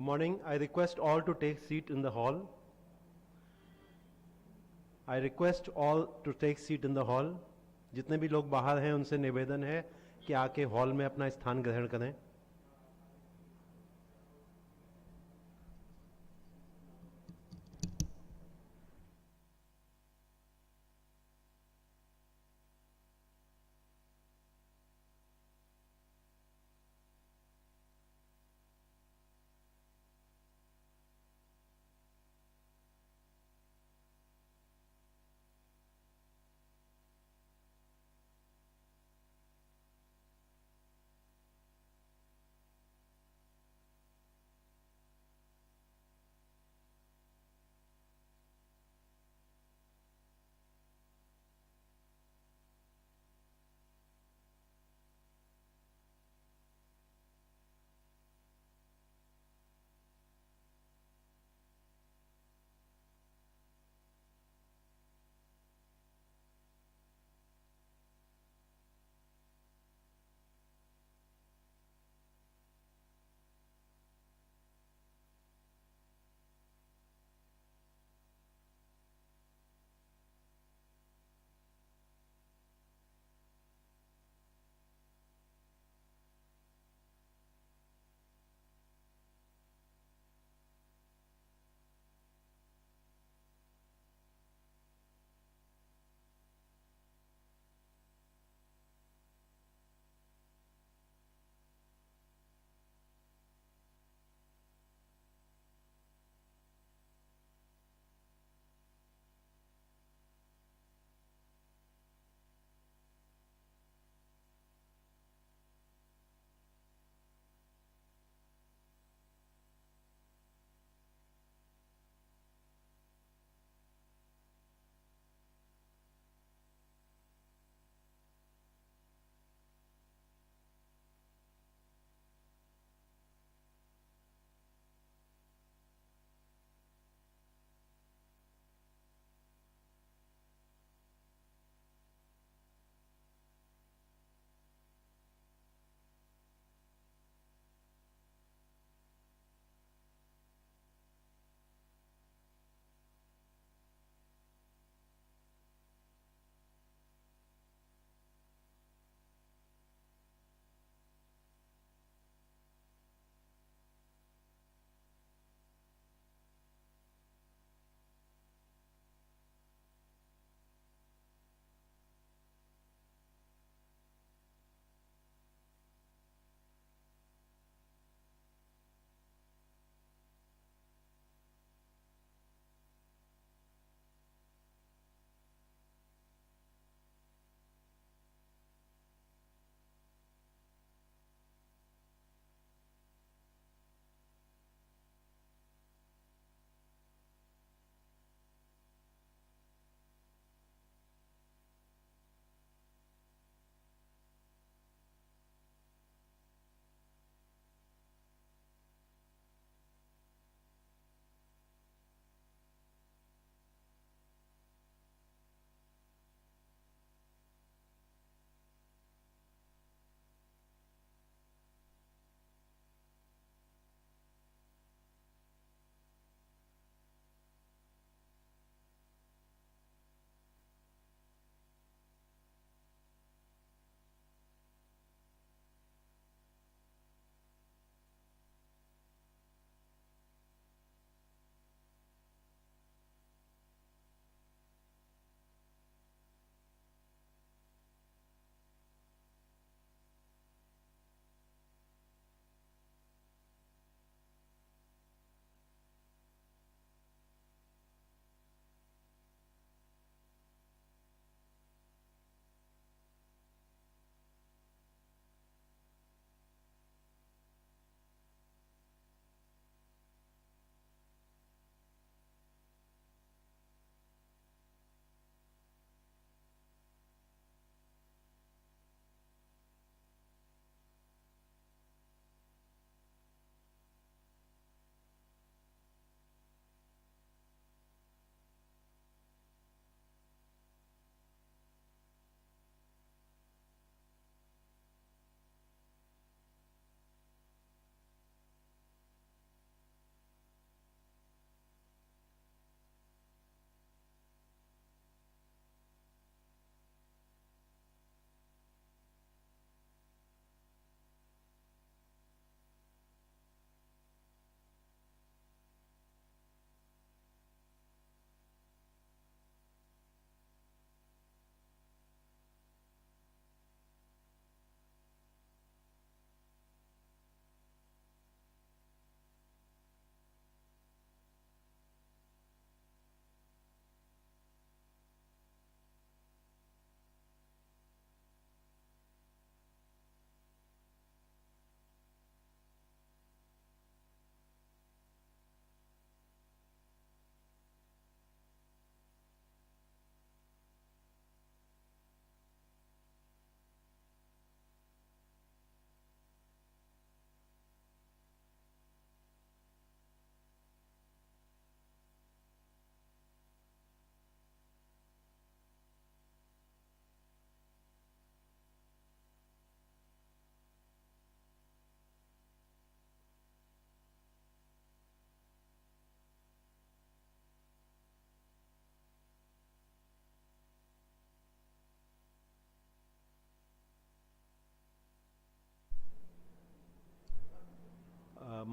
Good morning. I request all to take seat in the hall. I request all to take seat in the hall. जितने भी लोग बाहर हैं उनसे निवेदन है कि आके हॉल में अपना स्थान ग्रहण करें.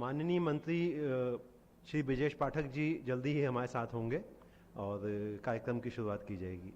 माननीय मंत्री श्री ब्रिजेश पाठक जी जल्दी ही हमारे साथ होंगे और कार्यक्रम की शुरुआत की जाएगी।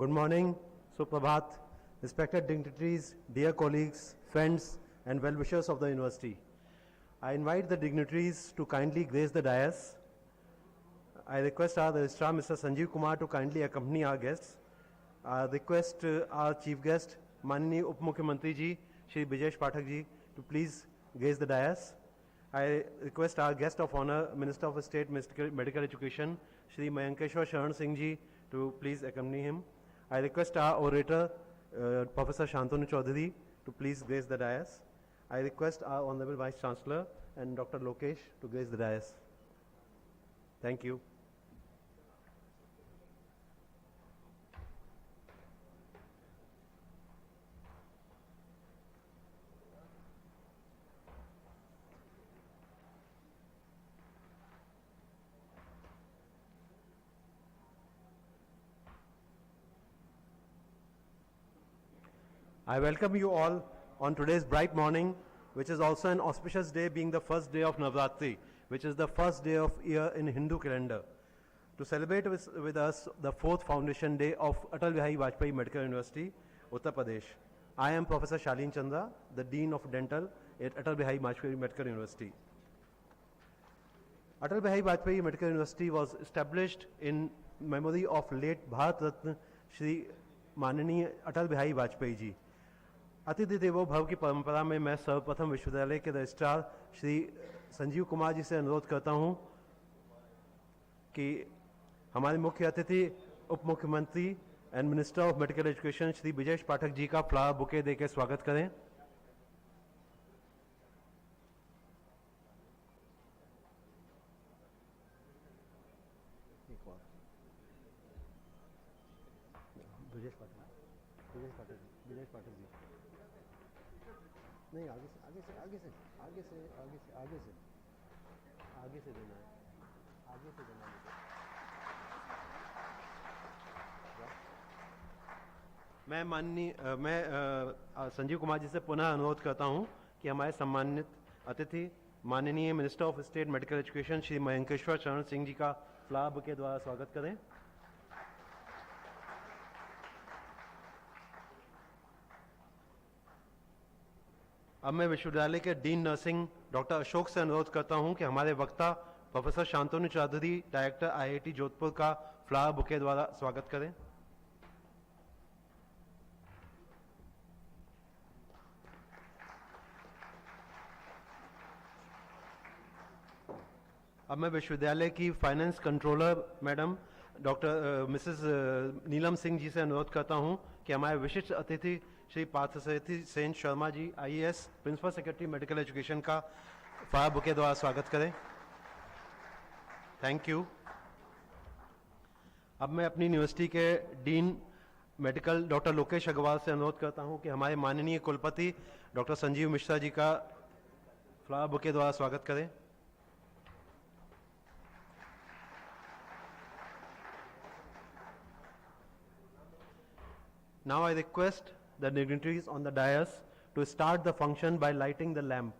Good morning, Suprabhat, respected dignitaries, dear colleagues, friends, and well-wishers of the university. I invite the dignitaries to kindly grace the dais. I request our registrar, Mr. Sanjeev Kumar, to kindly accompany our guests. I request our chief guest, Manini Up Mukhyamantri ji, Shri Brijesh Pathak ji, to please grace the dais. I request our guest of honor, Minister of State Medical Education, Shri Mayankeshwar Sharan Singh ji, to please accompany him. I request our orator, Professor Shantanu Chaudhary, to please grace the dais. I request our Honorable Vice Chancellor and Dr. Lokesh to grace the dais. Thank you. I welcome you all on today's bright morning, which is also an auspicious day, being the first day of Navratri, which is the first day of year in Hindu calendar. To celebrate with us the fourth foundation day of Atal Bihari Vajpayee Medical University, Uttar Pradesh. I am Professor Shalin Chandra, the Dean of Dental at Atal Bihari Vajpayee Medical University. Atal Bihari Vajpayee Medical University was established in memory of late Bharat Ratna Shri Manini Atal Bihari Vajpayee ji. अतिथि देवो भव की परंपरा में मैं सर्वप्रथम विश्वविद्यालय के रजिस्ट्रार श्री संजीव कुमार जी से अनुरोध करता हूं कि हमारे मुख्य अतिथि उप मुख्यमंत्री and minister of medical education Shri Brijesh Pathak ji का फ्लावर बुके देकर स्वागत करें। ब्रिजेश पाठक जी नहीं, आगे से देना है, आगे से देना है। मैं संजीव कुमार जी से पुनः अनुरोध करता हूं कि हमारे सम्मानित अतिथि माननीय minister of state medical education Shri Mayankeshwar Sharan Singh ji का फ्लावर बुके द्वारा स्वागत करें। अब मैं विश्वविद्यालय के डीन नर्सिंग डॉक्टर अशोक से अनुरोध करता हूं कि हमारे वक्ता professor Shantanu Chaudhary director IIT Jodhpur का फ्लावर बुके द्वारा स्वागत करें। अब मैं विश्वविद्यालय की finance controller madam doctor Mrs Neelam Singh ji से अनुरोध करता हूं कि हमारे विशिष्ट अतिथि Shri Parthasarathi Sen Sharma ji IAS principal secretary medical education का फ्लावर बुके द्वारा स्वागत करें। Thank you. अब मैं अपनी यूनिवर्सिटी के dean medical doctor Lokesh Agarwal से अनुरोध करता हूं कि हमारे माननीय कुलपति डॉक्टर संजीव मिश्रा जी का फ्लावर बुके द्वारा स्वागत करें। Now I request the dignitaries on the dais to start the function by lighting the lamp.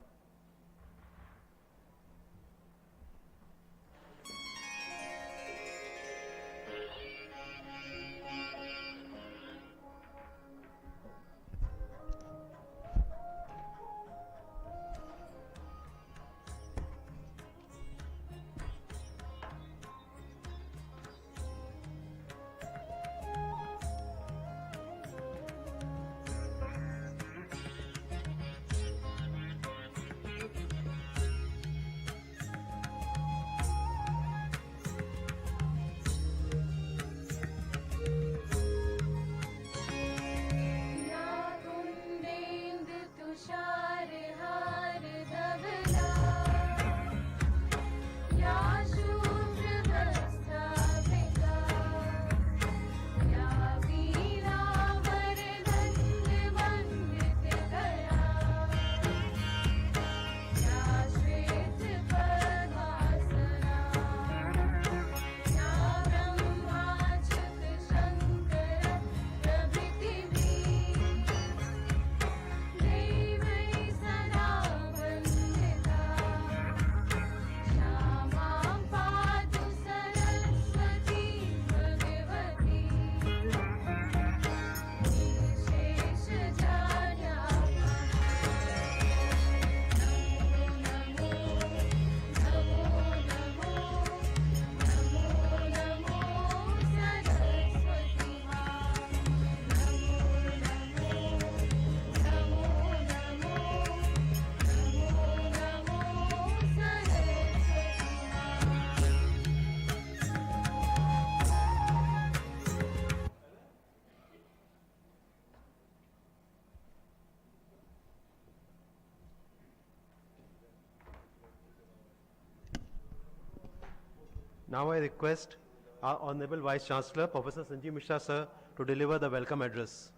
Now I request our Honorable Vice Chancellor, Professor Sanjeev Mishra, sir, to deliver the welcome address.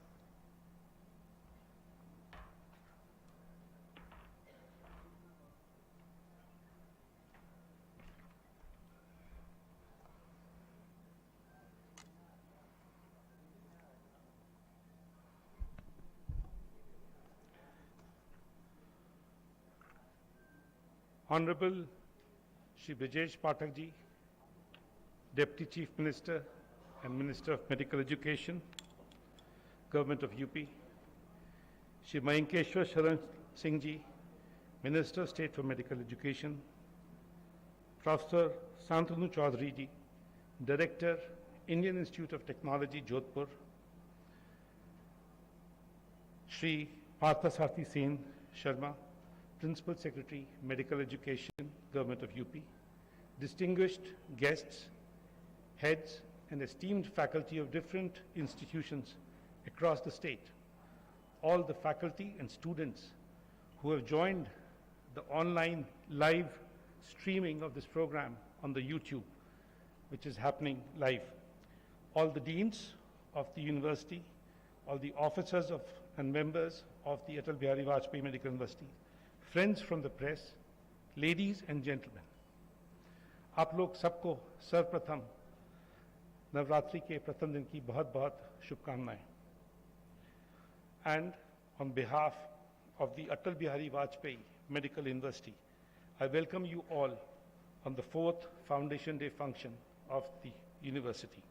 Honorable Shri Brijesh Pathak ji, Deputy Chief Minister and Minister of Medical Education, Government of UP, Shri Mayankeshwar Sharan Singh ji, Minister of State for Medical Education, Professor Santanu Chaudhary ji, Director, Indian Institute of Technology, Jodhpur, Shri Parthasarthi Sen Sharma, Principal Secretary, Medical Education, Government of UP, distinguished guests, heads, and esteemed faculty of different institutions across the state, all the faculty and students who have joined the online live streaming of this program on the YouTube, which is happening live, all the deans of the university, all the officers of and members of the Atal Bihari Vajpayee Medical University, friends from the press, ladies and gentlemen, आप लोग सबको सर्वप्रथम नवरात्रि के प्रथम दिन की बहुत-बहुत शुभकामनाएं. And on behalf of the Atal Bihari Vajpayee Medical University, I welcome you all on the 4th Foundation Day function of the university.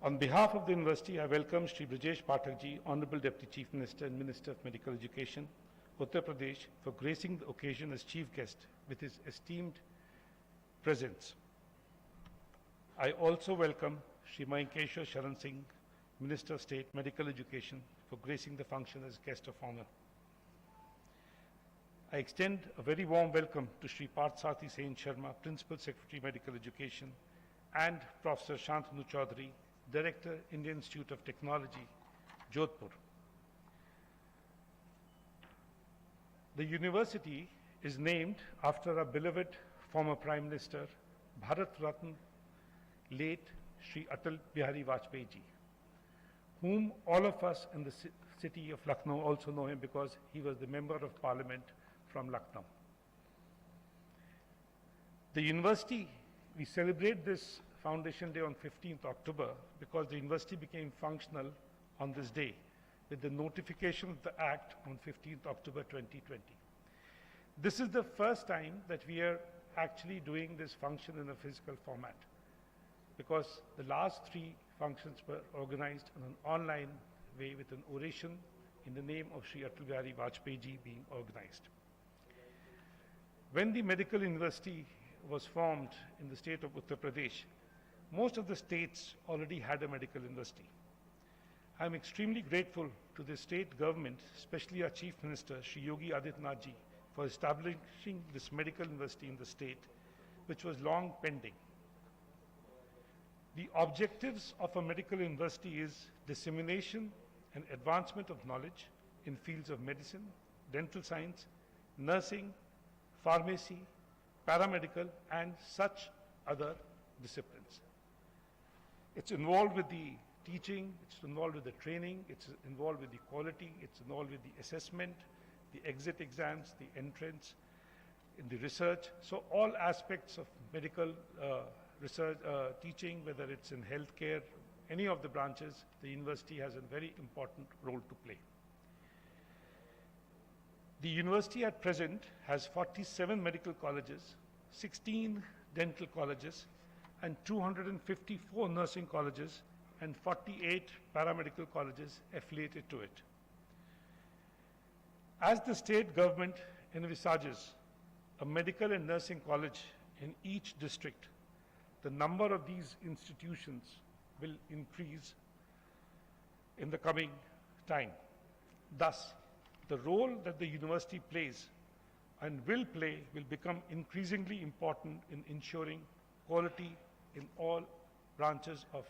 On behalf of the university, I welcome Shri Brijesh Pathak ji, Honorable Deputy Chief Minister and Minister of Medical Education, Uttar Pradesh, for gracing the occasion as chief guest with his esteemed presence. I also welcome Shri Mayankeshwar Sharan Singh, Minister of State, Medical Education, for gracing the function as guest of honor. I extend a very warm welcome to Shri Parthasarthi Sen Sharma, Principal Secretary, Medical Education, and Professor Shantanu Chaudhary, Director, Indian Institute of Technology, Jodhpur. The university is named after our beloved former Prime Minister, Bharat Ratna, late Shri Atal Bihari Vajpayee ji, whom all of us in the city of Lucknow also know him because he was the Member of Parliament from Lucknow. The university, we celebrate this Foundation Day on 15th October because the university became functional on this day with the notification of the Act on 15th October 2020. This is the first time that we are actually doing this function in a physical format because the last 3 functions were organized in an online way with an oration in the name of Shri Atal Bihari Vajpayee ji being organized. When the medical university was formed in the state of Uttar Pradesh, most of the states already had a medical university. I am extremely grateful to the state government, especially our Chief Minister, Shri Yogi Adityanath ji, for establishing this medical university in the state, which was long pending. The objectives of a medical university is dissemination and advancement of knowledge in fields of medicine, dental science, nursing, pharmacy, paramedical, and such other disciplines. It's involved with the teaching, it's involved with the training, it's involved with the quality, it's involved with the assessment, the exit exams, the entrance, in the research. So all aspects of medical research, teaching, whether it's in healthcare, any of the branches, the university has a very important role to play. The university at present has 47 medical colleges, 16 dental colleges, and 254 nursing colleges, and 48 paramedical colleges affiliated to it. As the state government envisages a medical and nursing college in each district, the number of these institutions will increase in the coming time. Thus, the role that the university plays and will play will become increasingly important in ensuring quality in all branches of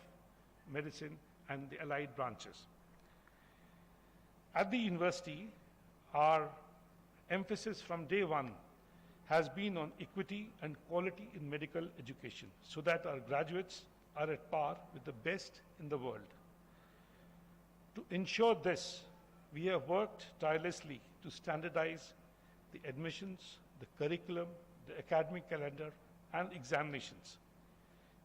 medicine and the allied branches. At the university, our emphasis from day one has been on equity and quality in medical education so that our graduates are at par with the best in the world. To ensure this, we have worked tirelessly to standardize the admissions, the curriculum, the academic calendar, and examinations.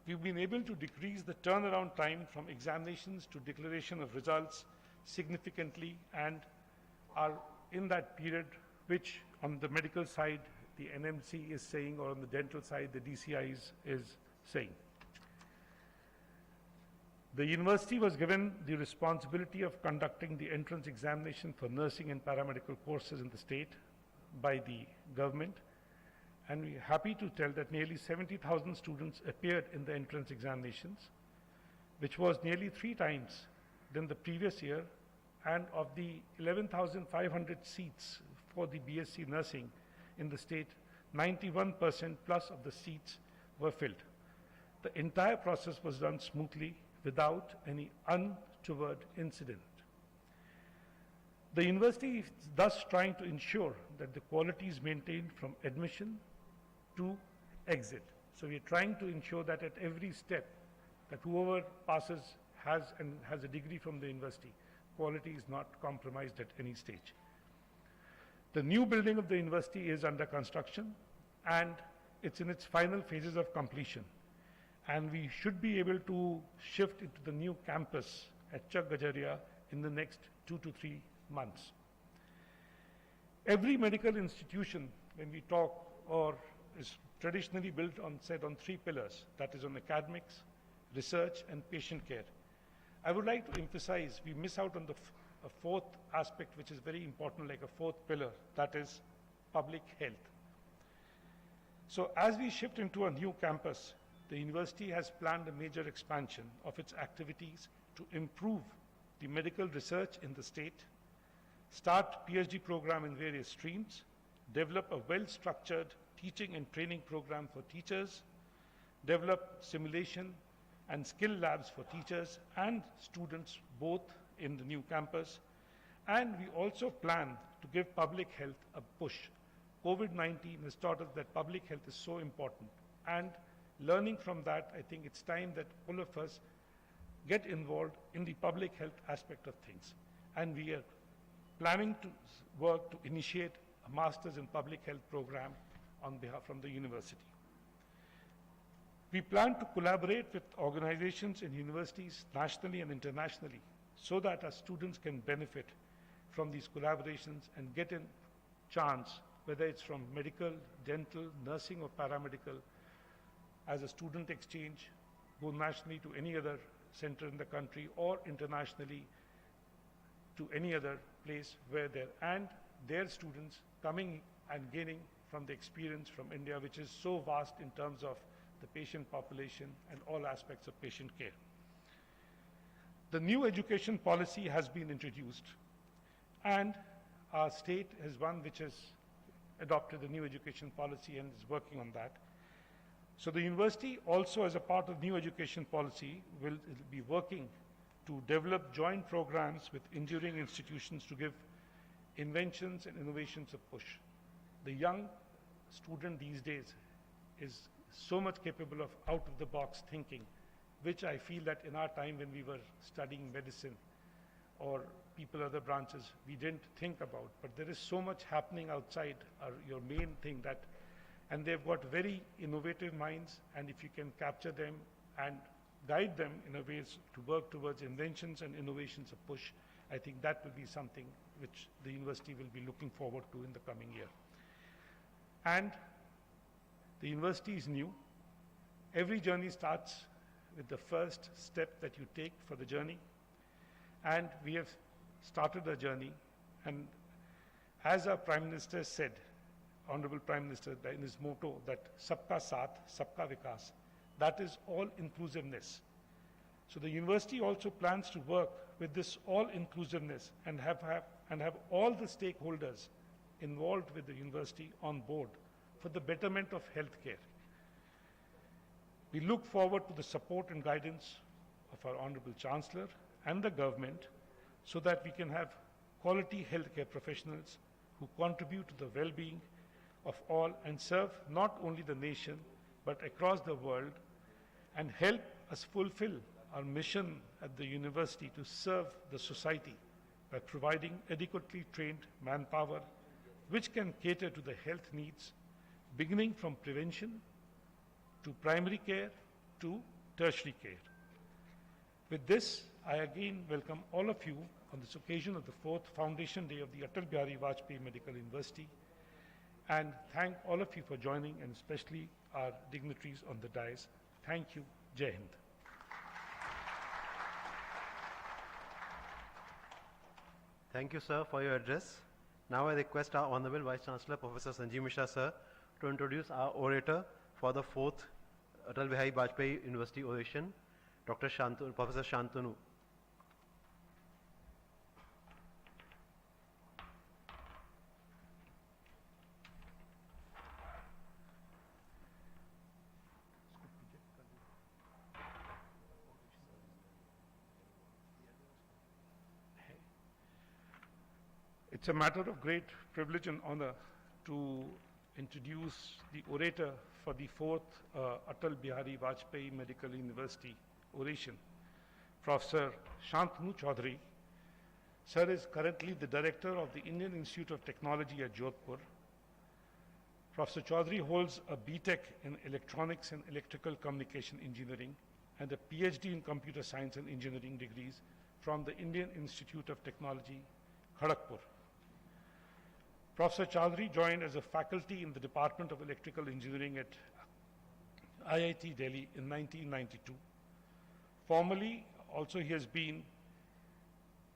We've been able to decrease the turnaround time from examinations to declaration of results significantly and are in that period which on the medical side the NMC is saying, or on the dental side the DCI is saying. The university was given the responsibility of conducting the entrance examination for nursing and paramedical courses in the state by the government, and we are happy to tell that nearly 70,000 students appeared in the entrance examinations, which was nearly 3 times than the previous year, and of the 11,500 seats for the BSc nursing in the state, 91% plus of the seats were filled. The entire process was done smoothly without any untoward incident. The university is thus trying to ensure that the quality is maintained from admission to exit. So we are trying to ensure that at every step that whoever passes has a degree from the university, quality is not compromised at any stage. The new building of the university is under construction and it's in its final phases of completion. And we should be able to shift into the new campus at Chak Gajaria in the next 2 to 3 months. Every medical institution, when we talk, or is traditionally built on 3 pillars, that is on academics, research, and patient care. I would like to emphasize we miss out on a 4th aspect which is very important, like a 4th pillar, that is public health. So as we shift into a new campus, the university has planned a major expansion of its activities to improve the medical research in the state, start PhD program in various streams, develop a well-structured teaching and training program for teachers, develop simulation and skill labs for teachers and students both in the new campus, and we also plan to give public health a push. COVID-19 has taught us that public health is so important, and learning from that, I think it's time that all of us get involved in the public health aspect of things. And we are planning to work to initiate a Masters in Public Health program on behalf from the university. We plan to collaborate with organizations and universities nationally and internationally so that our students can benefit from these collaborations and get a chance, whether it's from medical, dental, nursing or paramedical, as a student exchange, go nationally to any other center in the country or internationally to any other place where their students coming and gaining from the experience from India, which is so vast in terms of the patient population and all aspects of patient care. The new education policy has been introduced, and our state is one which has adopted the new education policy and is working on that. So the university also, as a part of new education policy, will be working to develop joint programs with engineering institutions to give inventions and innovations a push. The young student these days is so much capable of out-of-the-box thinking, which I feel that in our time when we were studying medicine or other branches, we didn't think about. But there is so much happening outside your main thing that, and they've got very innovative minds, and if you can capture them and guide them in a way to work towards inventions and innovations of push, I think that will be something which the university will be looking forward to in the coming year. And the university is new. Every journey starts with the first step that you take for the journey. And we have started a journey. And as our Prime Minister said, Honorable Prime Minister, in his motto that Sabka Saath, Sabka Vikas, that is all inclusiveness. So the university also plans to work with this all inclusiveness and have all the stakeholders involved with the university on board for the betterment of healthcare. We look forward to the support and guidance of our Honorable Chancellor and the government so that we can have quality healthcare professionals who contribute to the well-being of all and serve not only the nation but across the world and help us fulfill our mission at the university to serve the society by providing adequately trained manpower which can cater to the health needs beginning from prevention to primary care to tertiary care. With this, I again welcome all of you on this occasion of the 4th Foundation Day of the Atal Bihari Vajpayee Medical University and thank all of you for joining and especially our dignitaries on the dais. Thank you. Jai Hind. Thank you, sir, for your address. Now I request our Honorable Vice Chancellor, Professor Sanjeev Mishra, sir, to introduce our orator for the 4th Atal Bihari Vajpayee University Oration, Professor Shantanu. It's a matter of great privilege and honor to introduce the orator for the 4th Atal Bihari Vajpayee Medical University Oration, Professor Shantanu Chaudhary. Sir is currently the director of the Indian Institute of Technology at Jodhpur. Professor Chaudhary holds a BTech in Electronics and Electrical Communication Engineering and a PhD in Computer Science and Engineering degrees from the Indian Institute of Technology, Kharagpur. Professor Chaudhary joined as a faculty in the Department of Electrical Engineering at IIT Delhi in 1992. Formerly, also he has been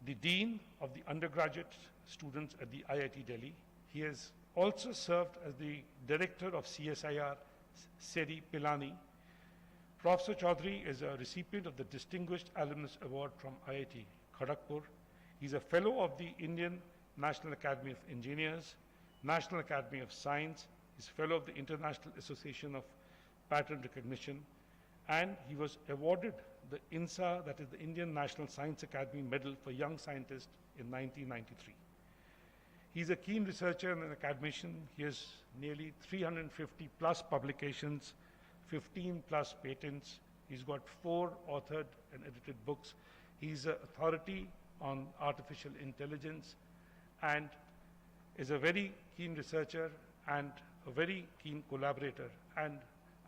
the Dean of the undergraduate students at the IIT Delhi. He has also served as the Director of CSIR, Seri Pilani. Professor Chaudhary is a recipient of the Distinguished Alumnus Award from IIT Kharagpur. He is a Fellow of the Indian National Academy of Engineers, National Academy of Science. He is Fellow of the International Association of Pattern Recognition, and he was awarded the INSA, that is the Indian National Science Academy Medal for Young Scientists in 1993. He is a keen researcher and an academician. He has nearly 350 plus publications, 15 plus patents. He's got 4 authored and edited books. He's an authority on artificial intelligence and is a very keen researcher and a very keen collaborator. And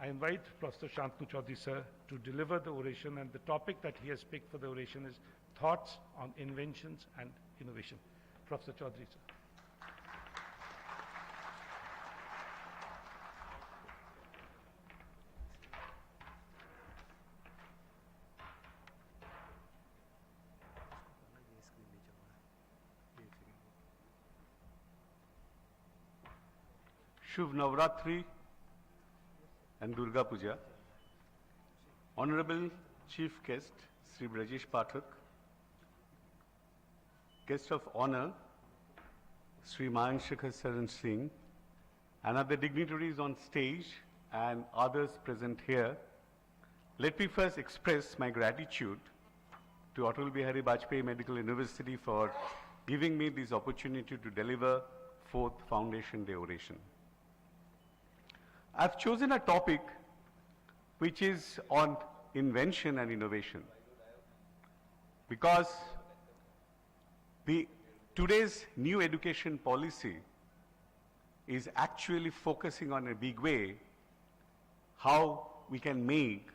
I invite Professor Shantanu Chaudhary, sir, to deliver the oration, and the topic that he has picked for the oration is Thoughts on Inventions and Innovation. Professor Chaudhary, sir. Shubh Navratri and Durga Puja. Honorable Chief Guest, Sri Brajesh Pathak. Guest of Honor, Sri Mayank Shekhar Saran Singh, and other dignitaries on stage and others present here. Let me first express my gratitude to Atal Bihari Vajpayee Medical University for giving me this opportunity to deliver 4th Foundation Day oration. I've chosen a topic which is on invention and innovation because today's new education policy is actually focusing on a big way how we can make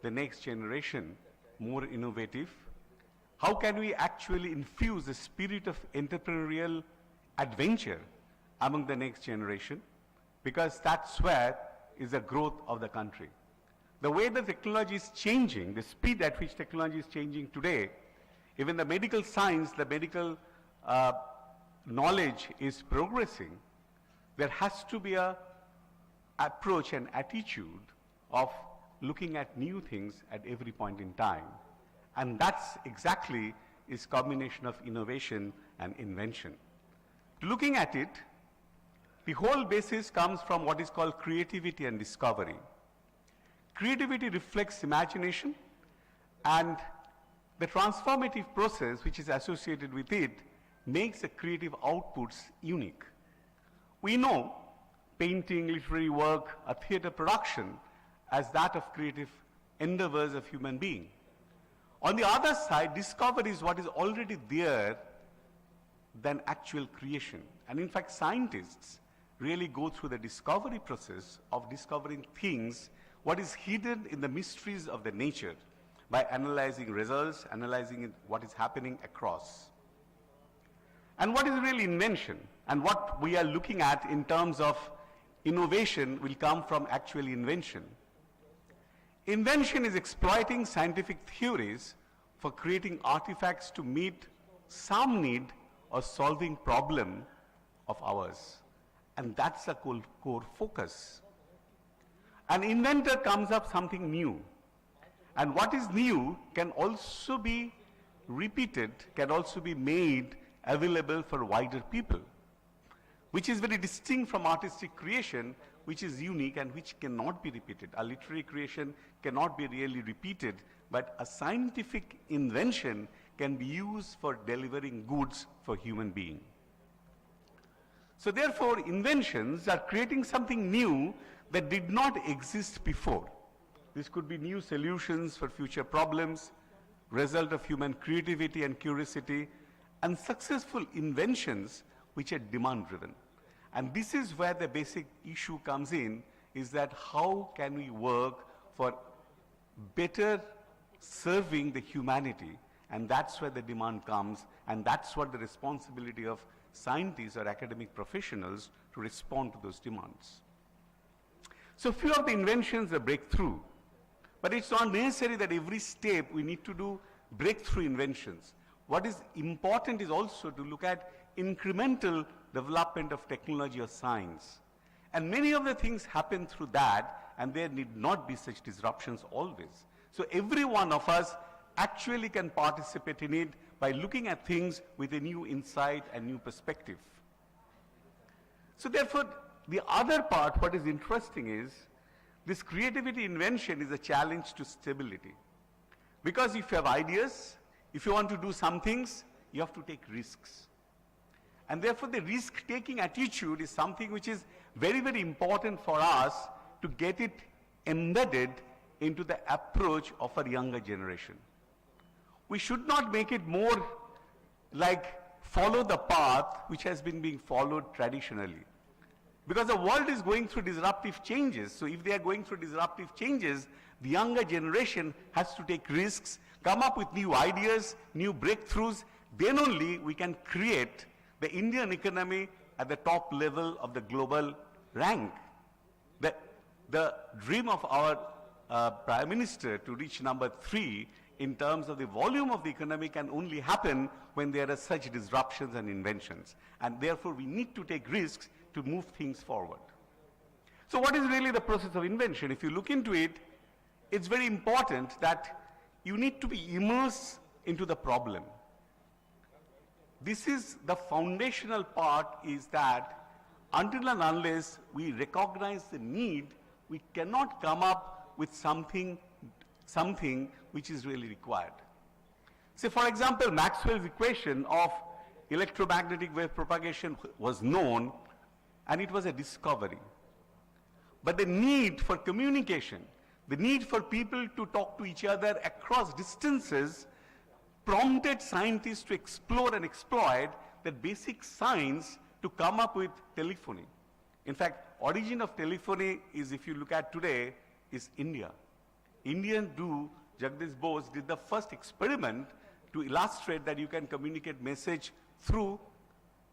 the next generation more innovative. How can we actually infuse the spirit of entrepreneurial adventure among the next generation? Because that's where is the growth of the country. The way the technology is changing, the speed at which technology is changing today, even the medical science, the medical knowledge is progressing, there has to be a approach and attitude of looking at new things at every point in time. And that's exactly is combination of innovation and invention. Looking at it, the whole basis comes from what is called creativity and discovery. Creativity reflects imagination, and the transformative process which is associated with it makes the creative outputs unique. We know painting, literary work, a theater production as that of creative endeavors of human being. On the other side, discovery is what is already there than actual creation. And in fact, scientists really go through the discovery process of discovering things, what is hidden in the mysteries of the nature, by analyzing results, analyzing what is happening across. And what is really invention? And what we are looking at in terms of innovation will come from actual invention. Invention is exploiting scientific theories for creating artifacts to meet some need or solving problem of ours. And that's a core focus. An inventor comes up something new. And what is new can also be repeated, can also be made available for wider people, which is very distinct from artistic creation, which is unique and which cannot be repeated. A literary creation cannot be really repeated, but a scientific invention can be used for delivering goods for human being. So therefore, inventions are creating something new that did not exist before. This could be new solutions for future problems, result of human creativity and curiosity, and successful inventions which are demand-driven. And this is where the basic issue comes in, is that how can we work for better serving the humanity? And that's where the demand comes, and that's what the responsibility of scientists or academic professionals to respond to those demands. So few of the inventions are breakthrough, but it's not necessary that every step we need to do breakthrough inventions. What is important is also to look at incremental development of technology or science. And many of the things happen through that, and there need not be such disruptions always. So every one of us actually can participate in it by looking at things with a new insight and new perspective. So therefore, the other part, what is interesting is, this creativity invention is a challenge to stability. Because if you have ideas, if you want to do some things, you have to take risks. And therefore, the risk-taking attitude is something which is very, very important for us to get it embedded into the approach of our younger generation. We should not make it more like follow the path which has been being followed traditionally. Because the world is going through disruptive changes. So if they are going through disruptive changes, the younger generation has to take risks, come up with new ideas, new breakthroughs. Then only we can create the Indian economy at the top level of the global rank. The dream of our Prime Minister to reach number 3 in terms of the volume of the economy can only happen when there are such disruptions and inventions. And therefore, we need to take risks to move things forward. So what is really the process of invention? If you look into it, it's very important that you need to be immersed into the problem. This is the foundational part, is that until and unless we recognize the need, we cannot come up with something which is really required. Say, for example, Maxwell's equation of electromagnetic wave propagation was known, and it was a discovery. But the need for communication, the need for people to talk to each other across distances prompted scientists to explore and exploit that basic science to come up with telephony. In fact, origin of telephony is, if you look at today, is India. Jagdish Bose did the first experiment to illustrate that you can communicate message through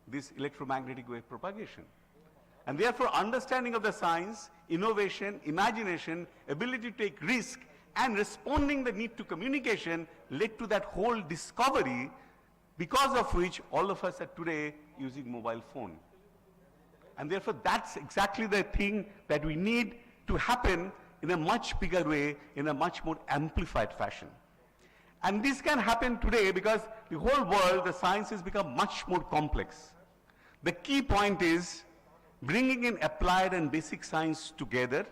this electromagnetic wave propagation. And therefore, understanding of the science, innovation, imagination, ability to take risk, and responding the need to communication led to that whole discovery, because of which all of us are today using mobile phone. And therefore, that's exactly the thing that we need to happen in a much bigger way, in a much more amplified fashion. And this can happen today because the whole world, the science has become much more complex. The key point is bringing in applied and basic science together,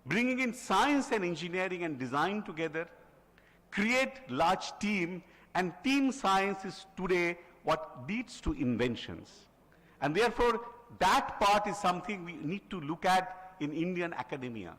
bringing in science and engineering and design together, create large team, and team science is today what leads to inventions. And therefore, that part is something we need to look at in Indian academia.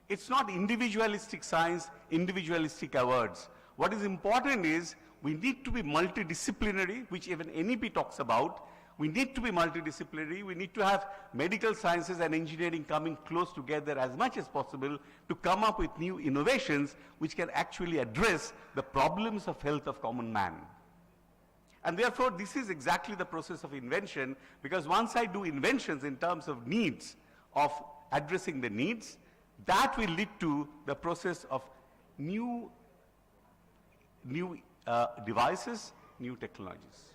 It's not individualistic science, individualistic awards. What is important is we need to be multidisciplinary, which even NEP talks about. We need to be multidisciplinary. We need to have medical sciences and engineering coming close together as much as possible to come up with new innovations which can actually address the problems of health of common man. And therefore, this is exactly the process of invention, because once I do inventions in terms of needs, of addressing the needs, that will lead to the process of new devices, new technologies.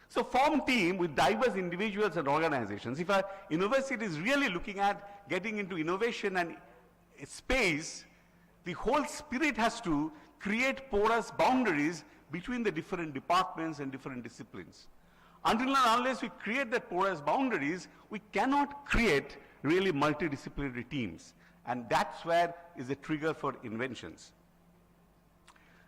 So form team with diverse individuals and organizations. If a university is really looking at getting into innovation and space, the whole spirit has to create porous boundaries between the different departments and different disciplines. Until and unless we create that porous boundaries, we cannot create really multidisciplinary teams. And that's where is the trigger for inventions.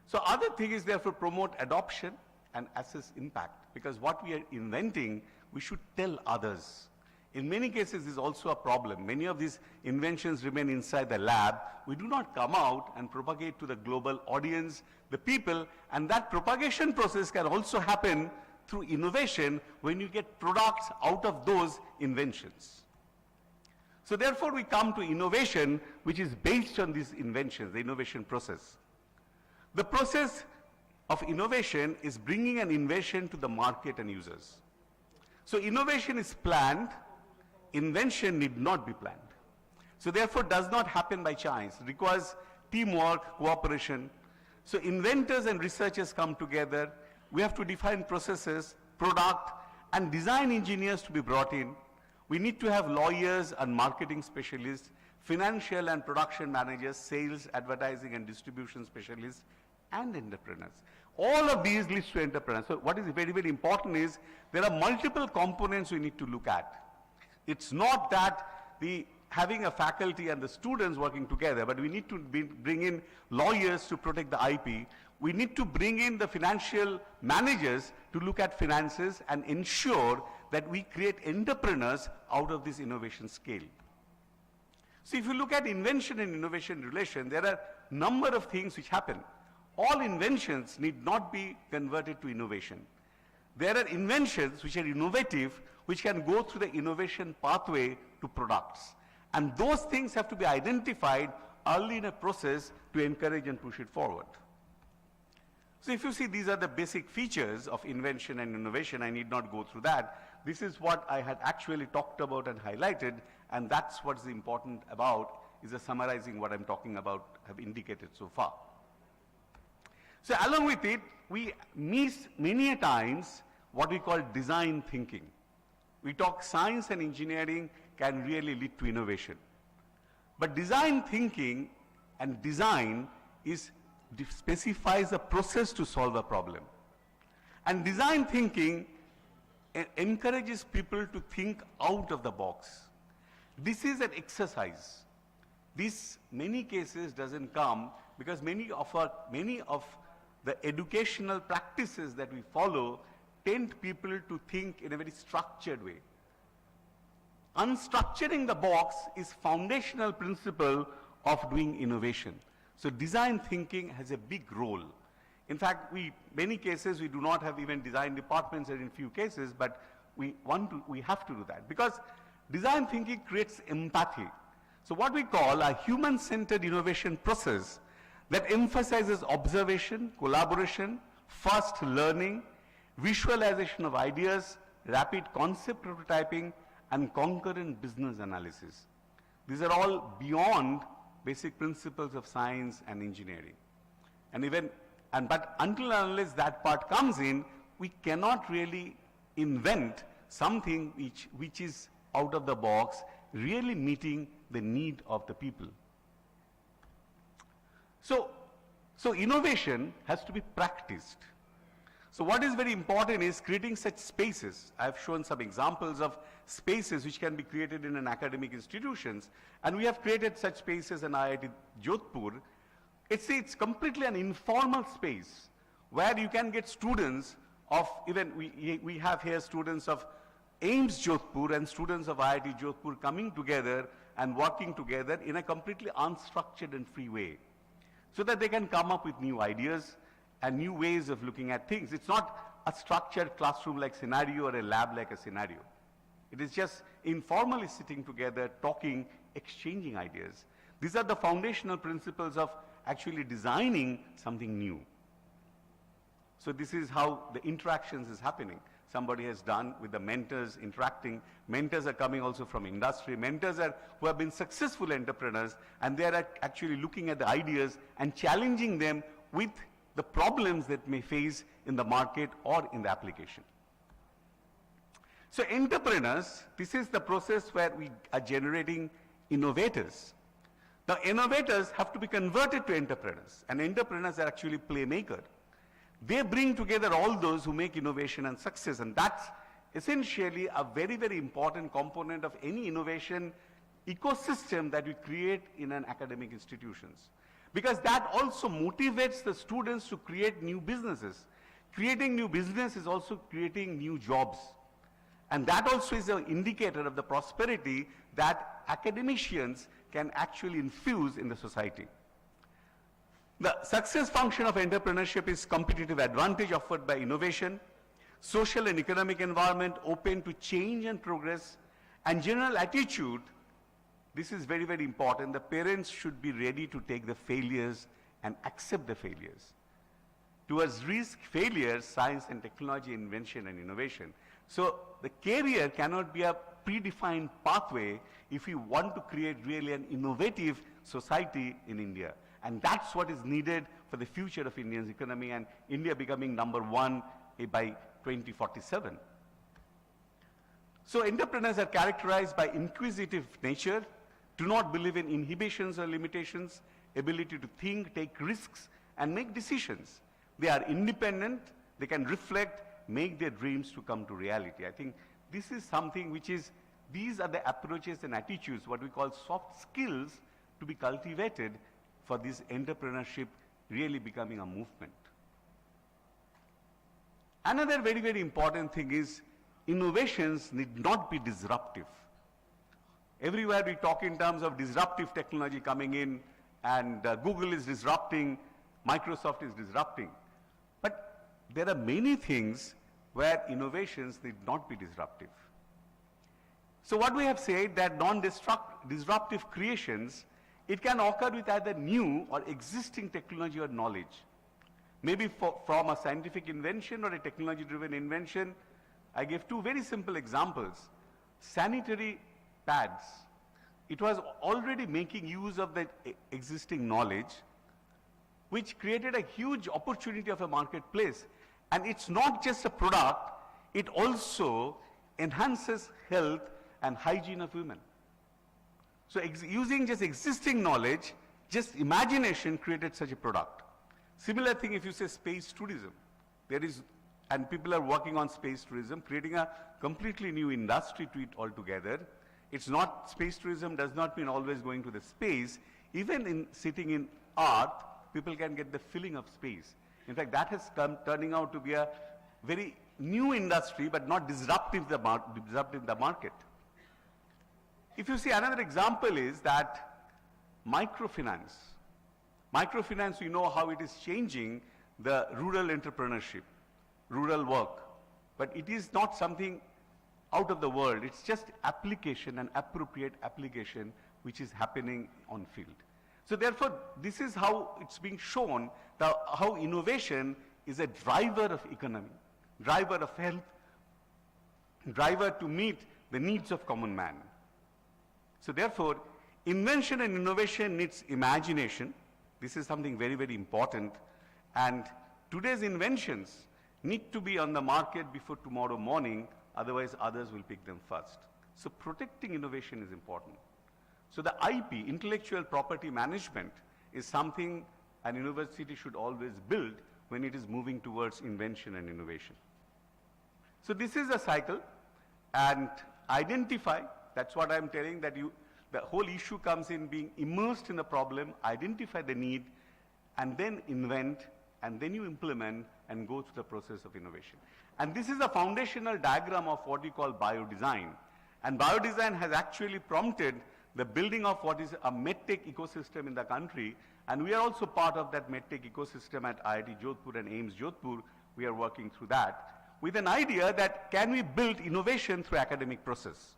So other thing is therefore promote adoption and assess impact, because what we are inventing, we should tell others. In many cases, this is also a problem. Many of these inventions remain inside the lab. We do not come out and propagate to the global audience, the people, and that propagation process can also happen through innovation when you get products out of those inventions. So therefore, we come to innovation, which is based on these inventions, the innovation process. The process of innovation is bringing an invention to the market and users. So innovation is planned, invention need not be planned. So therefore does not happen by chance. It requires teamwork, cooperation. So inventors and researchers come together. We have to define processes, product, and design engineers to be brought in. We need to have lawyers and marketing specialists, financial and production managers, sales, advertising and distribution specialists, and entrepreneurs. All of these leads to entrepreneurs. So what is very, very important is there are multiple components we need to look at. It's not that having a faculty and the students working together, but we need to bring in lawyers to protect the IP. We need to bring in the financial managers to look at finances and ensure that we create entrepreneurs out of this innovation scale. So if you look at invention and innovation relation, there are a number of things which happen. All inventions need not be converted to innovation. There are inventions which are innovative, which can go through the innovation pathway to products. And those things have to be identified early in a process to encourage and push it forward. So if you see, these are the basic features of invention and innovation. I need not go through that. This is what I had actually talked about and highlighted, and that's what's important about, is a summarizing what I'm talking about, have indicated so far. So along with it, we miss many a times what we call design thinking. We talk science and engineering can really lead to innovation. But design thinking and design specifies a process to solve a problem. And design thinking encourages people to think out of the box. This is an exercise. This, many cases, doesn't come because many of the educational practices that we follow tend people to think in a very structured way. Unstructuring the box is foundational principle of doing innovation. So design thinking has a big role. In fact, many cases we do not have even design departments in few cases, but we have to do that because design thinking creates empathy. So what we call a human-centered innovation process that emphasizes observation, collaboration, fast learning, visualization of ideas, rapid concept prototyping, and concurrent business analysis. These are all beyond basic principles of science and engineering. But until and unless that part comes in, we cannot really invent something which is out of the box, really meeting the need of the people. So innovation has to be practiced. So what is very important is creating such spaces. I have shown some examples of spaces which can be created in an academic institutions, and we have created such spaces in IIT Jodhpur. It's completely an informal space where you can get students of, even we have here students of AIMS Jodhpur and students of IIT Jodhpur coming together and working together in a completely unstructured and free way, so that they can come up with new ideas and new ways of looking at things. It's not a structured classroom-like scenario or a lab-like a scenario. It is just informally sitting together, talking, exchanging ideas. These are the foundational principles of actually designing something new. So this is how the interactions is happening. Somebody has done with the mentors interacting. Mentors are coming also from industry. Mentors are who have been successful entrepreneurs, and they are actually looking at the ideas and challenging them with the problems that may face in the market or in the application. So entrepreneurs, this is the process where we are generating innovators. The innovators have to be converted to entrepreneurs, and entrepreneurs are actually playmakers. They bring together all those who make innovation and success, and that's essentially a very, very important component of any innovation ecosystem that we create in an academic institutions. Because that also motivates the students to create new businesses. Creating new business is also creating new jobs. And that also is an indicator of the prosperity that academicians can actually infuse in the society. The success function of entrepreneurship is competitive advantage offered by innovation, social and economic environment open to change and progress, and general attitude. This is very, very important. The parents should be ready to take the failures and accept the failures. Towards risk, failure, science and technology, invention and innovation. So the career cannot be a predefined pathway if we want to create really an innovative society in India. And that's what is needed for the future of India's economy and India becoming #1 by 2047. So entrepreneurs are characterized by inquisitive nature, do not believe in inhibitions or limitations, ability to think, take risks, and make decisions. They are independent, they can reflect, make their dreams to come to reality. I think this is something which is, these are the approaches and attitudes, what we call soft skills, to be cultivated for this entrepreneurship really becoming a movement. Another very, very important thing is innovations need not be disruptive. Everywhere we talk in terms of disruptive technology coming in, and Google is disrupting, Microsoft is disrupting. But there are many things where innovations need not be disruptive. So what we have said that non-disruptive creations, it can occur with either new or existing technology or knowledge. Maybe from a scientific invention or a technology-driven invention. I gave two very simple examples. Sanitary pads. It was already making use of the existing knowledge, which created a huge opportunity of a marketplace. And it's not just a product, it also enhances health and hygiene of women. So using just existing knowledge, just imagination created such a product. Similar thing if you say space tourism. There is, and people are working on space tourism, creating a completely new industry to it altogether. It's not, space tourism does not mean always going to the space. Even in sitting in Earth, people can get the feeling of space. In fact, that has turning out to be a very new industry, but not disruptive the market. If you see, another example is that microfinance. Microfinance, we know how it is changing the rural entrepreneurship, rural work. But it is not something out of the world. It's just application and appropriate application which is happening on field. So therefore, this is how it's being shown, how innovation is a driver of economy, driver of health, driver to meet the needs of common man. So therefore, invention and innovation needs imagination. This is something very, very important. And today's inventions need to be on the market before tomorrow morning, otherwise others will pick them first. So protecting innovation is important. So the IP, intellectual property management, is something an university should always build when it is moving towards invention and innovation. So this is a cycle, and identify, that's what I'm telling, that the whole issue comes in being immersed in the problem, identify the need, and then invent and then you implement and go through the process of innovation. And this is a foundational diagram of what we call biodesign. And biodesign has actually prompted the building of what is a medtech ecosystem in the country, and we are also part of that medtech ecosystem at IIT Jodhpur and AIIMS Jodhpur. We are working through that with an idea that can we build innovation through academic process.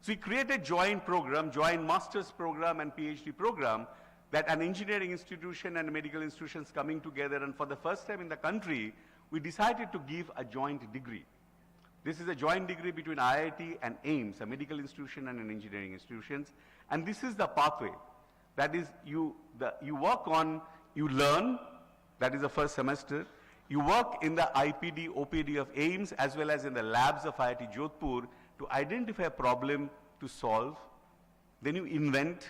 So we created joint program, joint master's program and PhD program, that an engineering institution and medical institutions coming together, and for the first time in the country, we decided to give a joint degree. This is a joint degree between IIT and AIIMS, a medical institution and an engineering institutions, and this is the pathway. That is, you work on, you learn, that is the first semester, you work in the IPD, OPD of AIIMS as well as in the labs of IIT Jodhpur to identify a problem to solve, then you invent,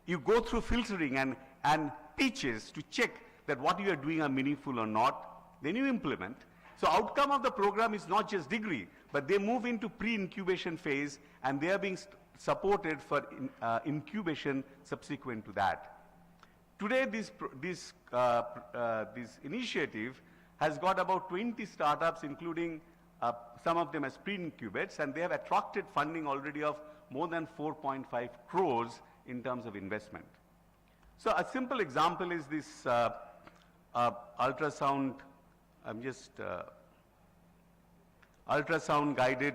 you go through filtering and pitches to check that what you are doing are meaningful or not, then you implement. So outcome of the program is not just degree, but they move into pre-incubation phase, and they are being supported for incubation subsequent to that. Today, this initiative has got about 20 startups, including some of them as pre-incubates, and they have attracted funding already of more than 4.5 crores in terms of investment. So a simple example is this ultrasound, ultrasound guided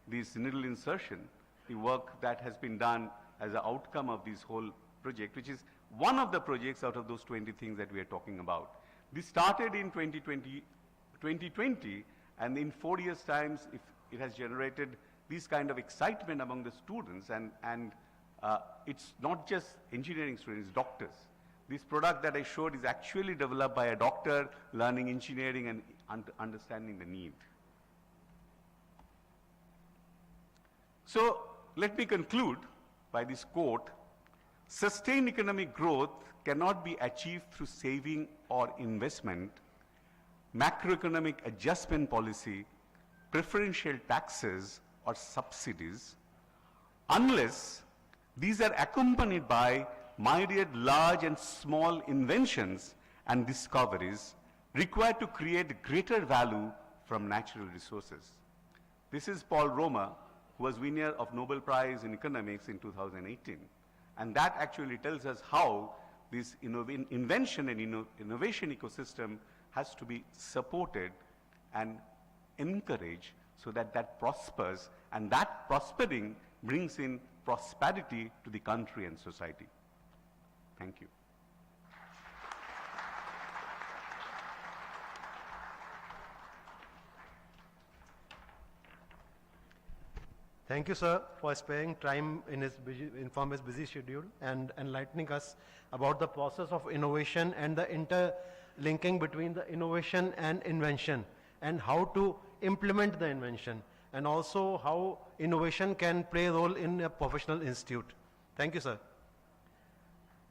this needle insertion, the work that has been done as an outcome of this whole project, which is one of the projects out of those 20 things that we are talking about. This started in 2020, and in 4 years' time, if it has generated this kind of excitement among the students, and it's not just engineering students, it's doctors. This product that I showed is actually developed by a doctor learning engineering and understanding the need. So let me conclude by this quote: sustained economic growth cannot be achieved through saving or investment, macroeconomic adjustment policy, preferential taxes or subsidies, unless these are accompanied by myriad large and small inventions and discoveries required to create greater value from natural resources. This is Paul Romer, who was winner of Nobel Prize in Economics in 2018. And that actually tells us how this invention and innovation ecosystem has to be supported and encouraged so that that prospers, and that prospering brings in prosperity to the country and society. Thank you. Thank you, sir, for sparing time from his busy schedule and enlightening us about the process of innovation and the interlinking between the innovation and invention, and how to implement the invention, and also how innovation can play a role in a professional institute. Thank you, sir.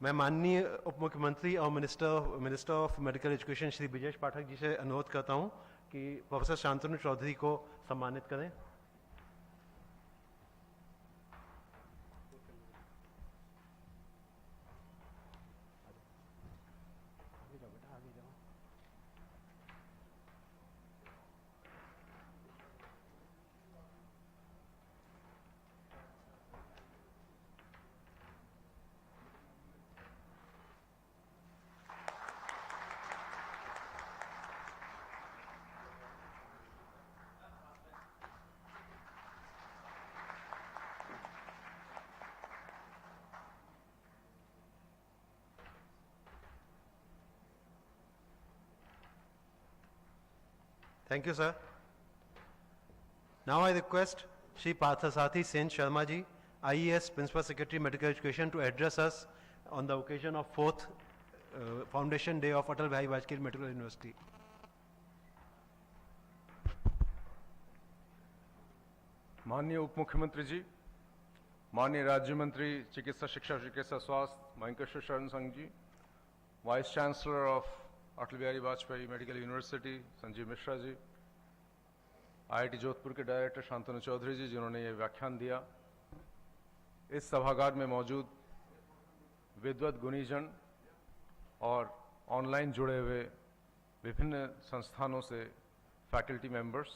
मैं माननीय उप मुख्यमंत्री और minister of medical education Shri Brijesh Pathak ji से अनुरोध करता हूं कि प्रोफेसर शांतनु चौधरी को सम्मानित करें. Thank you, sir. Now I request Shri Parthasarathy Sen Sharma ji, IES Principal Secretary Medical Education, to address us on the occasion of 4th Foundation Day of Atal Bihari Vajpayee Medical University. माननीय उप मुख्यमंत्री जी, माननीय राज्य मंत्री चिकित्सा शिक्षा चिकित्सा स्वास्थ्य Mayankeshwar Sharan Sangh ji, vice chancellor of Atal Bihari Vajpayee medical university Sanjeev Mishra ji, IIT Jodhpur के डायरेक्टर शांतनु चौधरी जी जिन्होंने ये व्याख्यान दिया, इस सभागार में मौजूद विद्वत गुणीजन और ऑनलाइन जुड़े हुए विभिन्न संस्थानों से फैकल्टी मेंबर्स,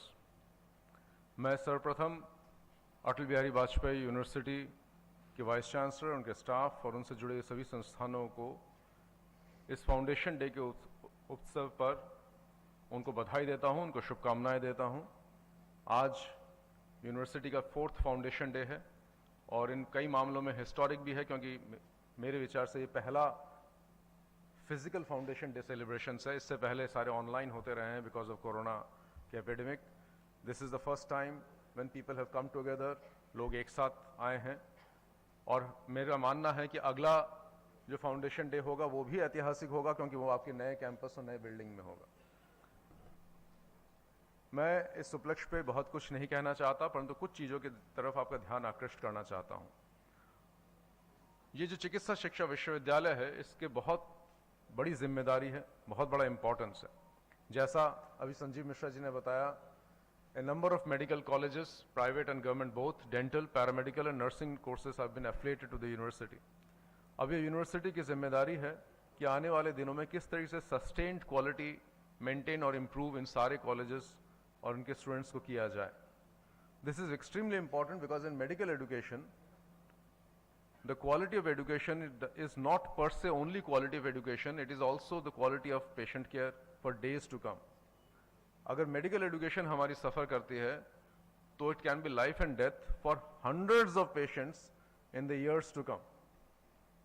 मैं सर्वप्रथम अटल बिहारी वाजपेयी यूनिवर्सिटी के वाइस चांसलर, उनके स्टाफ और उनसे जुड़े सभी संस्थानों को इस फाउंडेशन डे के उत्सव पर उनको बधाई देता हूं, उनको शुभकामनाएं देता हूं। आज यूनिवर्सिटी का 4th फाउंडेशन डे है और इन कई मामलों में हिस्टोरिक भी है, क्योंकि मेरे विचार से ये पहला फिजिकल फाउंडेशन डे सेलिब्रेशन है। इससे पहले सारे ऑनलाइन होते रहे हैं बिकॉज ऑफ कोरोना के epidemic. This is the first time when people have come together, लोग एक साथ आए हैं। और मेरा मानना है कि अगला जो फाउंडेशन डे होगा वो भी ऐतिहासिक होगा, क्योंकि वो आपके नए कैंपस और नए बिल्डिंग में होगा। मैं इस उपलक्ष्य पे बहुत कुछ नहीं कहना चाहता, परंतु कुछ चीज़ों की तरफ आपका ध्यान आकृष्ट करना चाहता हूँ। ये जो चिकित्सा शिक्षा विश्वविद्यालय है, इसके बहुत बड़ी जिम्मेदारी है, बहुत बड़ा इंपॉर्टेंस है। जैसा अभी संजीव मिश्रा जी ने बताया, a number of medical colleges, private and government both, dental, paramedical and nursing courses have been affiliated to the university. अब ये यूनिवर्सिटी की जिम्मेदारी है कि आने वाले दिनों में किस तरीके से सस्टेन्ड क्वालिटी मेंटेन और इम्प्रूव इन सारे कॉलेजेस और उनके स्टूडेंट्स को किया जाए। This is extremely important because in medical education the quality of education is not per se only quality of education, it is also the quality of patient care for days to come. अगर medical education हमारी suffer करती है तो it can be life and death for hundreds of patients in the years to come.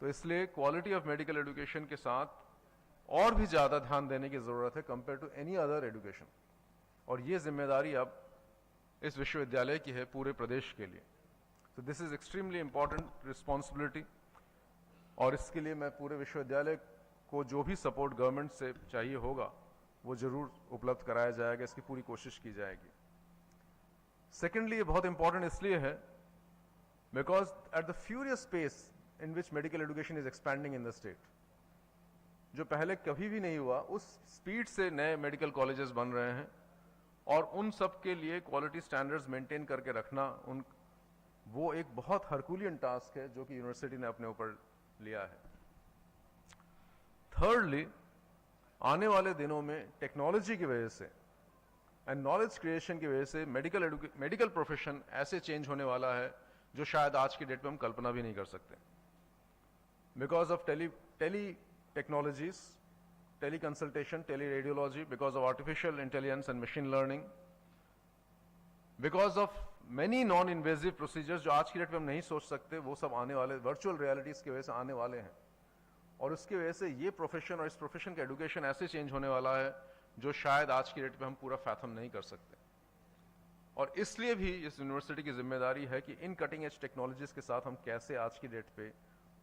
तो इसलिए quality of medical education के साथ और भी ज़्यादा ध्यान देने की ज़रूरत है compare to any other education, और ये जिम्मेदारी अब इस विश्वविद्यालय की है पूरे प्रदेश के लिए। तो this is extremely important responsibility, और इसके लिए मैं पूरे विश्वविद्यालय को जो भी सपोर्ट गवर्नमेंट से चाहिए होगा वो जरूर उपलब्ध कराया जाएगा, इसकी पूरी कोशिश की जाएगी। सेकेंडली, ये बहुत इंपॉर्टेंट इसलिए है because at the furious pace in which medical education is expanding in the state, जो पहले कभी भी नहीं हुआ, उस स्पीड से नए मेडिकल कॉलेजेस बन रहे हैं, और उन सब के लिए क्वालिटी स्टैंडर्ड्स मेंटेन करके रखना वो एक बहुत हरकुलियन टास्क है जो कि यूनिवर्सिटी ने अपने ऊपर लिया है। थर्डली, आने वाले दिनों में टेक्नोलॉजी की वजह से एंड नॉलेज क्रिएशन की वजह से मेडिकल प्रोफेशन ऐसे चेंज होने वाला है जो शायद आज की डेट में हम कल्पना भी नहीं कर सकते। Because of tele technologies, tele consultation, tele radiology, because of artificial intelligence and machine learning, because of many non invasive procedures जो आज की डेट में हम नहीं सोच सकते, वो सब आने वाले, वर्चुअल रियलिटीज की वजह से आने वाले हैं, और उसकी वजह से ये प्रोफेशन और इस प्रोफेशन का एजुकेशन ऐसे चेंज होने वाला है जो शायद आज की डेट पे हम पूरा फैथम नहीं कर सकते। और इसलिए भी इस यूनिवर्सिटी की जिम्मेदारी है कि इन कटिंग एज टेक्नोलॉजीज के साथ हम कैसे आज की डेट पे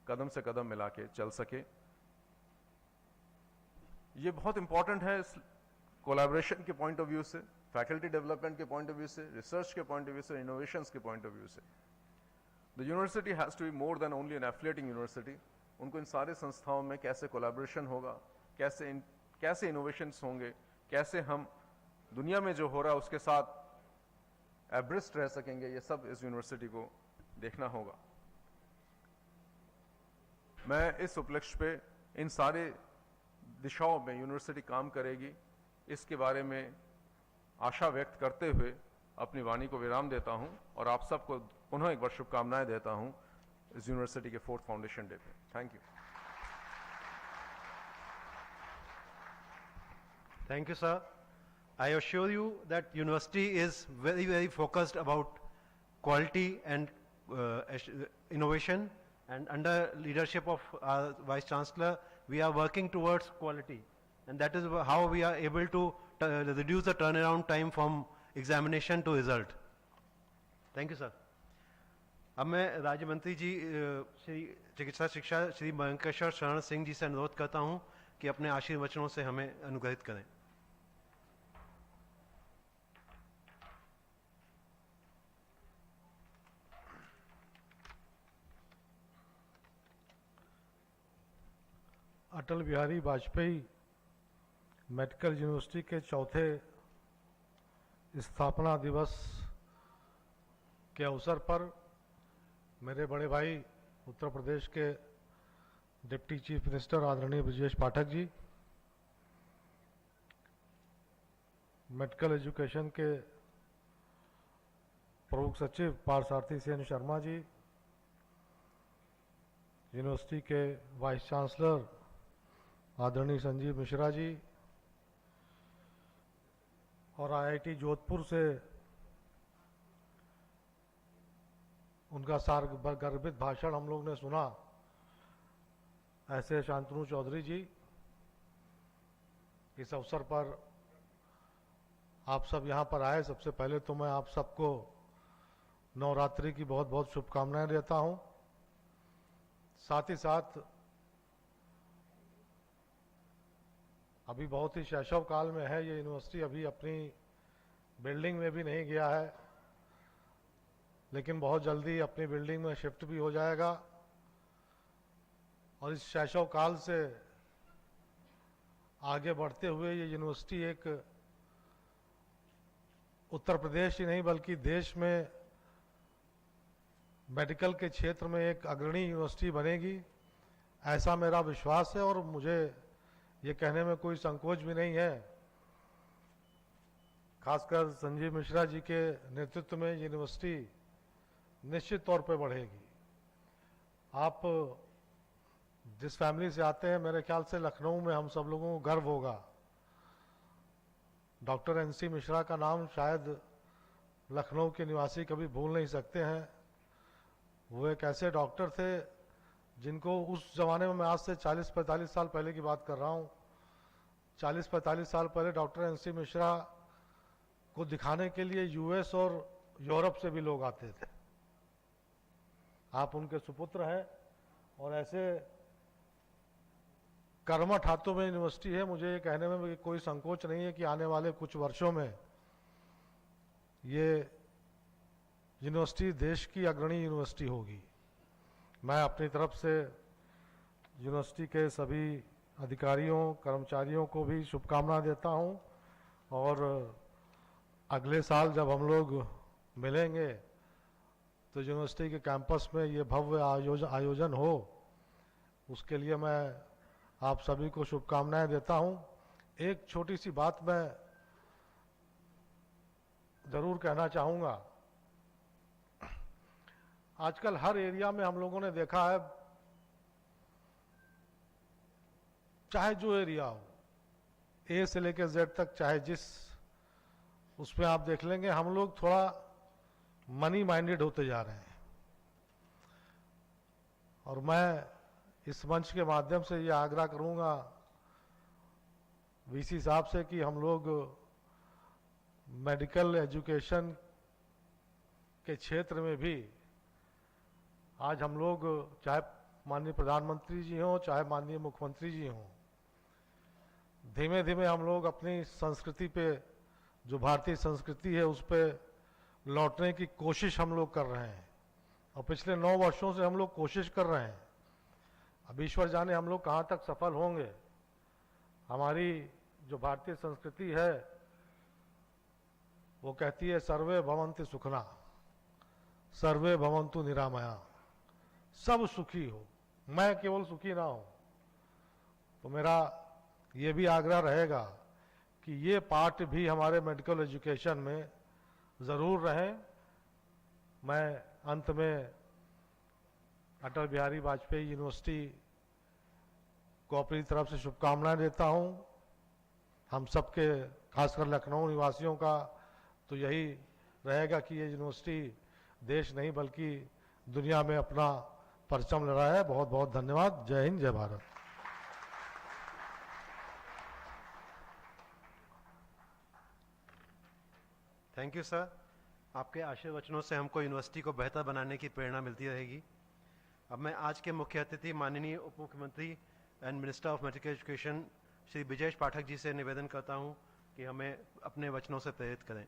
कदम से कदम मिला के चल सके। ये बहुत इंपॉर्टेंट है इस कोलैबोरेशन के पॉइंट ऑफ व्यू से, फैकल्टी डेवलपमेंट के पॉइंट ऑफ व्यू से, रिसर्च के पॉइंट ऑफ व्यू से, इनोवेशंस के पॉइंट ऑफ व्यू से। The university has to be more than only an affiliating university. उनको इन सारे संस्थाओं में कैसे कोलैबोरेशन होगा, कैसे इनोवेशंस होंगे, कैसे हम दुनिया में जो हो रहा है उसके साथ एब्रेस्ट रह सकेंगे, ये सब इस यूनिवर्सिटी को देखना होगा। मैं इस उपलक्ष्य पे इन सारे दिशाओं में यूनिवर्सिटी काम करेगी, इसके बारे में आशा व्यक्त करते हुए अपनी वाणी को विराम देता हूं और आप सबको पुनः एक बार शुभकामनाएं देता हूं इस यूनिवर्सिटी के 4th फाउंडेशन डे पे। Thank you. Thank you, sir. I assure you that university is very, very focused about quality and innovation, and under leadership of our Vice Chancellor, we are working towards quality, and that is how we are able to reduce the turnaround time from examination to result. Thank you, sir. अब मैं राज्य मंत्री जी श्री चिकित्सा शिक्षा श्री मयंकेश्वर शरण सिंह जी से अनुरोध करता हूं कि अपने आशीर्वचनों से हमें अनुग्रहित करें। अटल बिहारी वाजपेयी मेडिकल यूनिवर्सिटी के 4थे स्थापना दिवस के अवसर पर मेरे बड़े भाई उत्तर प्रदेश के डिप्टी चीफ मिनिस्टर आदरणीय ब्रजेश पाठक जी, मेडिकल एजुकेशन के प्रमुख सचिव पार्थसारथी सेन शर्मा जी, यूनिवर्सिटी के वाइस चांसलर आदरणीय संजीव मिश्रा जी और आईआईटी जोधपुर से उनका सारगर्भित भाषण हम लोग ने सुना, ऐसे शांतनु चौधरी जी, इस अवसर पर आप सब यहाँ पर आए। सबसे पहले तो मैं आप सबको नवरात्रि की बहुत बहुत शुभकामनाएं देता हूँ। साथ ही साथ अभी बहुत ही शैशव काल में है ये यूनिवर्सिटी, अभी अपनी बिल्डिंग में भी नहीं गया है, लेकिन बहुत जल्दी अपनी बिल्डिंग में शिफ्ट भी हो जाएगा। और इस शैशव काल से आगे बढ़ते हुए ये यूनिवर्सिटी एक उत्तर प्रदेश ही नहीं बल्कि देश में मेडिकल के क्षेत्र में एक अग्रणी यूनिवर्सिटी बनेगी, ऐसा मेरा विश्वास है। और मुझे ये कहने में कोई संकोच भी नहीं है, खासकर संजीव मिश्रा जी के नेतृत्व में यूनिवर्सिटी निश्चित तौर पे बढ़ेगी। आप जिस फैमिली से आते हैं, मेरे ख्याल से लखनऊ में हम सब लोगों को गर्व होगा। डॉक्टर एनसी मिश्रा का नाम शायद लखनऊ के निवासी कभी भूल नहीं सकते हैं। वो एक ऐसे डॉक्टर थे जिनको उस जमाने में, मैं आज से 40-45 साल पहले की बात कर रहा हूँ, 40-45 साल पहले डॉक्टर एनसी मिश्रा को दिखाने के लिए यूएस और यूरोप से भी लोग आते थे। आप उनके सुपुत्र हैं और ऐसे कर्मठ हाथों में यूनिवर्सिटी है। मुझे ये कहने में कोई संकोच नहीं है कि आने वाले कुछ वर्षों में ये यूनिवर्सिटी देश की अग्रणी यूनिवर्सिटी होगी। मैं अपनी तरफ से यूनिवर्सिटी के सभी अधिकारियों, कर्मचारियों को भी शुभकामना देता हूं। और अगले साल जब हम लोग मिलेंगे तो यूनिवर्सिटी के कैंपस में ये भव्य आयोजन हो, उसके लिए मैं आप सभी को शुभकामनाएं देता हूं। एक छोटी सी बात मैं जरूर कहना चाहूँगा। आजकल हर एरिया में हम लोगों ने देखा है, चाहे जो एरिया हो, ए से लेकर जेड तक, चाहे जिस उसमें आप देख लेंगे, हम लोग थोड़ा मनी माइंडेड होते जा रहे हैं। और मैं इस मंच के माध्यम से ये आग्रह करूंगा वीसी साहब से कि हम लोग मेडिकल एजुकेशन के क्षेत्र में भी आज हम लोग, चाहे माननीय प्रधानमंत्री जी हों, चाहे माननीय मुख्यमंत्री जी हों, धीमे धीमे हम लोग अपनी संस्कृति पे, जो भारतीय संस्कृति है, उस पे लौटने की कोशिश हम लोग कर रहे हैं। और पिछले 9 वर्षों से हम लोग कोशिश कर रहे हैं। अब ईश्वर जाने हम लोग कहाँ तक सफल होंगे। हमारी जो भारतीय संस्कृति है वो कहती है सर्वे भवन्ति सुखना, सर्वे भवन्तु निरामया, सब सुखी हो, मैं केवल सुखी ना हूं। तो मेरा ये भी आग्रह रहेगा कि ये पार्ट भी हमारे मेडिकल एजुकेशन में जरूर रहे। मैं अंत में अटल बिहारी वाजपेयी यूनिवर्सिटी को अपनी तरफ से शुभकामनाएं देता हूं। हम सबके, खासकर लखनऊ निवासियों का तो यही रहेगा कि ये यूनिवर्सिटी देश नहीं बल्कि दुनिया में अपना परचम लहराया है। बहुत बहुत धन्यवाद। जय हिंद, जय भारत। Thank you sir. आपके आशीर्वचनों से हमको यूनिवर्सिटी को बेहतर बनाने की प्रेरणा मिलती रहेगी। अब मैं आज के मुख्य अतिथि माननीय उप मुख्यमंत्री and minister of medical education Shri Brijesh Pathak ji से निवेदन करता हूं कि हमें अपने वचनों से प्रेरित करें।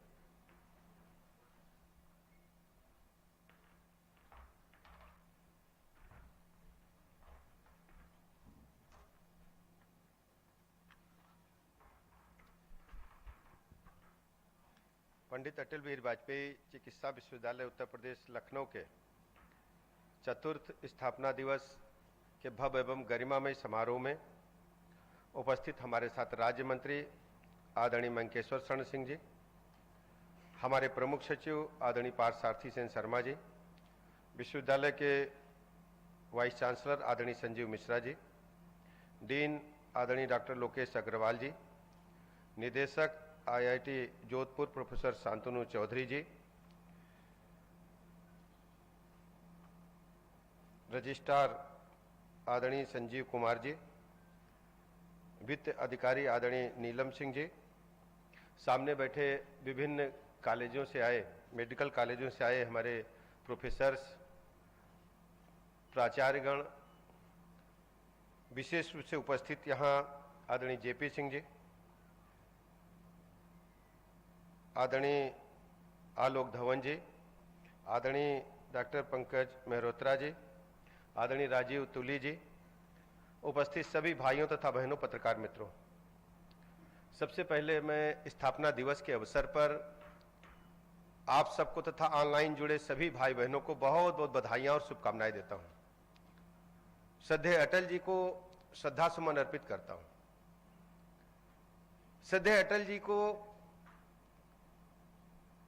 पंडित अटल बिहारी वाजपेयी चिकित्सा विश्वविद्यालय उत्तर प्रदेश लखनऊ के चतुर्थ स्थापना दिवस के भव्य एवं गरिमामय समारोह में उपस्थित हमारे साथ राज्य मंत्री आदरणीय मंकेश्वर शरण सिंह जी, हमारे प्रमुख सचिव आदरणीय पार्थसारथी सेन शर्मा जी, विश्वविद्यालय के वाइस चांसलर आदरणीय संजीव मिश्रा जी, डीन आदरणीय डॉक्टर लोकेश अग्रवाल जी, निदेशक IIT जोधपुर प्रोफेसर शांतनु चौधरी जी, रजिस्ट्रार आदरणीय संजीव कुमार जी, वित्त अधिकारी आदरणीय नीलम सिंह जी, सामने बैठे विभिन्न कॉलेजों से आए, मेडिकल कॉलेजों से आए हमारे प्रोफेसर्स, प्राचार्यगण, विशेष रूप से उपस्थित यहाँ आदरणीय JP सिंह जी, आदरणीय आलोक धवन जी, आदरणीय डॉक्टर पंकज मेहरोत्रा जी, आदरणीय राजीव तुली जी, उपस्थित सभी भाइयों तथा बहनों, पत्रकार मित्रों, सबसे पहले मैं स्थापना दिवस के अवसर पर आप सबको तथा ऑनलाइन जुड़े सभी भाई बहनों को बहुत बहुत बधाइयां और शुभकामनाएं देता हूं। श्रद्धेय अटल जी को श्रद्धा सुमन अर्पित करता हूं। श्रद्धेय अटल जी को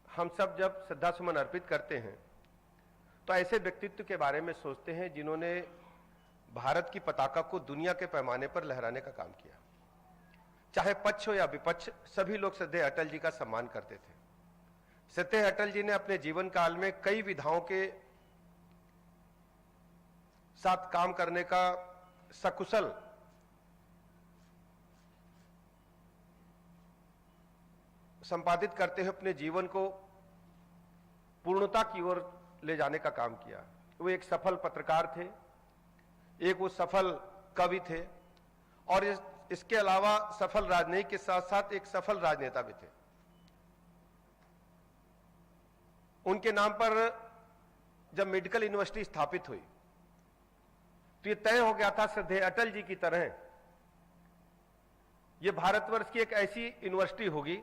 हम सब जब श्रद्धा सुमन अर्पित करते हैं तो ऐसे व्यक्तित्व के बारे में सोचते हैं जिन्होंने भारत की पताका को दुनिया के पैमाने पर लहराने का काम किया। चाहे पक्ष हो या विपक्ष, सभी लोग श्रद्धेय अटल जी का सम्मान करते थे। श्रद्धेय अटल जी ने अपने जीवन काल में कई विधाओं के साथ काम करने का सकुशल संपादित करते हुए अपने जीवन को पूर्णता की ओर ले जाने का काम किया। वो एक सफल पत्रकार थे, एक वो सफल कवि थे और इसके अलावा सफल राजनीति के साथ साथ एक सफल राजनेता भी थे। उनके नाम पर जब मेडिकल यूनिवर्सिटी स्थापित हुई तो ये तय हो गया था श्रद्धेय अटल जी की तरह ये भारतवर्ष की एक ऐसी यूनिवर्सिटी होगी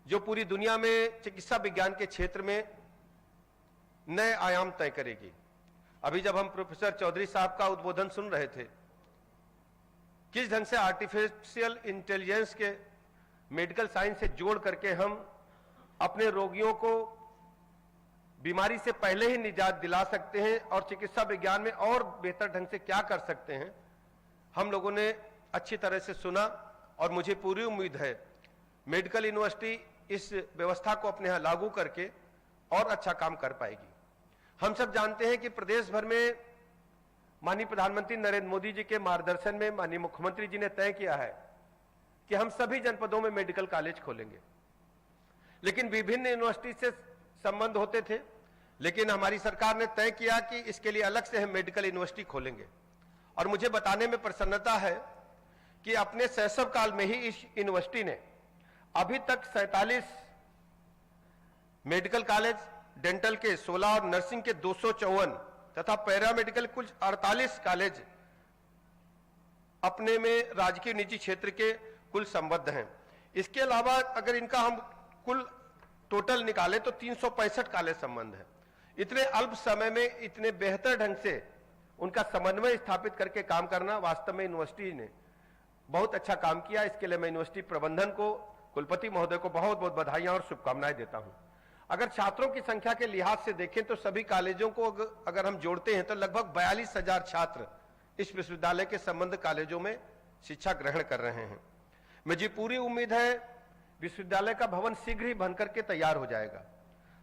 जो पूरी दुनिया में चिकित्सा विज्ञान के क्षेत्र में नए आयाम तय करेगी। अभी जब हम प्रोफेसर चौधरी साहब का उद्बोधन सुन रहे थे, किस ढंग से आर्टिफिशियल इंटेलिजेंस के मेडिकल साइंस से जोड़ करके हम अपने रोगियों को बीमारी से पहले ही निजात दिला सकते हैं और चिकित्सा विज्ञान में और बेहतर ढंग से क्या कर सकते हैं, हम लोगों ने अच्छी तरह से सुना और मुझे पूरी उम्मीद है मेडिकल यूनिवर्सिटी इस व्यवस्था को अपने यहां लागू करके और अच्छा काम कर पाएगी। हम सब जानते हैं कि प्रदेश भर में माननीय प्रधानमंत्री नरेंद्र मोदी जी के मार्गदर्शन में माननीय मुख्यमंत्री जी ने तय किया है कि हम सभी जनपदों में मेडिकल कॉलेज खोलेंगे। लेकिन विभिन्न यूनिवर्सिटी से संबंध होते थे, लेकिन हमारी सरकार ने तय किया कि इसके लिए अलग से हम मेडिकल यूनिवर्सिटी खोलेंगे। और मुझे बताने में प्रसन्नता है कि अपने शैशव काल में ही इस यूनिवर्सिटी ने अभी तक 47 मेडिकल कॉलेज, डेंटल के 16 और नर्सिंग के 254 तथा पैरामेडिकल कुल 48 कॉलेज अपने में राजकीय निजी क्षेत्र के कुल संबद्ध हैं। इसके अलावा अगर इनका हम कुल टोटल निकालें तो 365 कॉलेज संबंध है। इतने अल्प समय में इतने बेहतर ढंग से उनका समन्वय स्थापित करके काम करना, वास्तव में यूनिवर्सिटी ने बहुत अच्छा काम किया। इसके लिए मैं यूनिवर्सिटी प्रबंधन को, कुलपति महोदय को बहुत बहुत बधाइयां और शुभकामनाएं देता हूं। अगर छात्रों की संख्या के लिहाज से देखें तो सभी कॉलेजों को अगर हम जोड़ते हैं तो लगभग 42,000 छात्र इस विश्वविद्यालय के संबद्ध कॉलेजों में शिक्षा ग्रहण कर रहे हैं। मुझे पूरी उम्मीद है विश्वविद्यालय का भवन शीघ्र ही बनकर के तैयार हो जाएगा।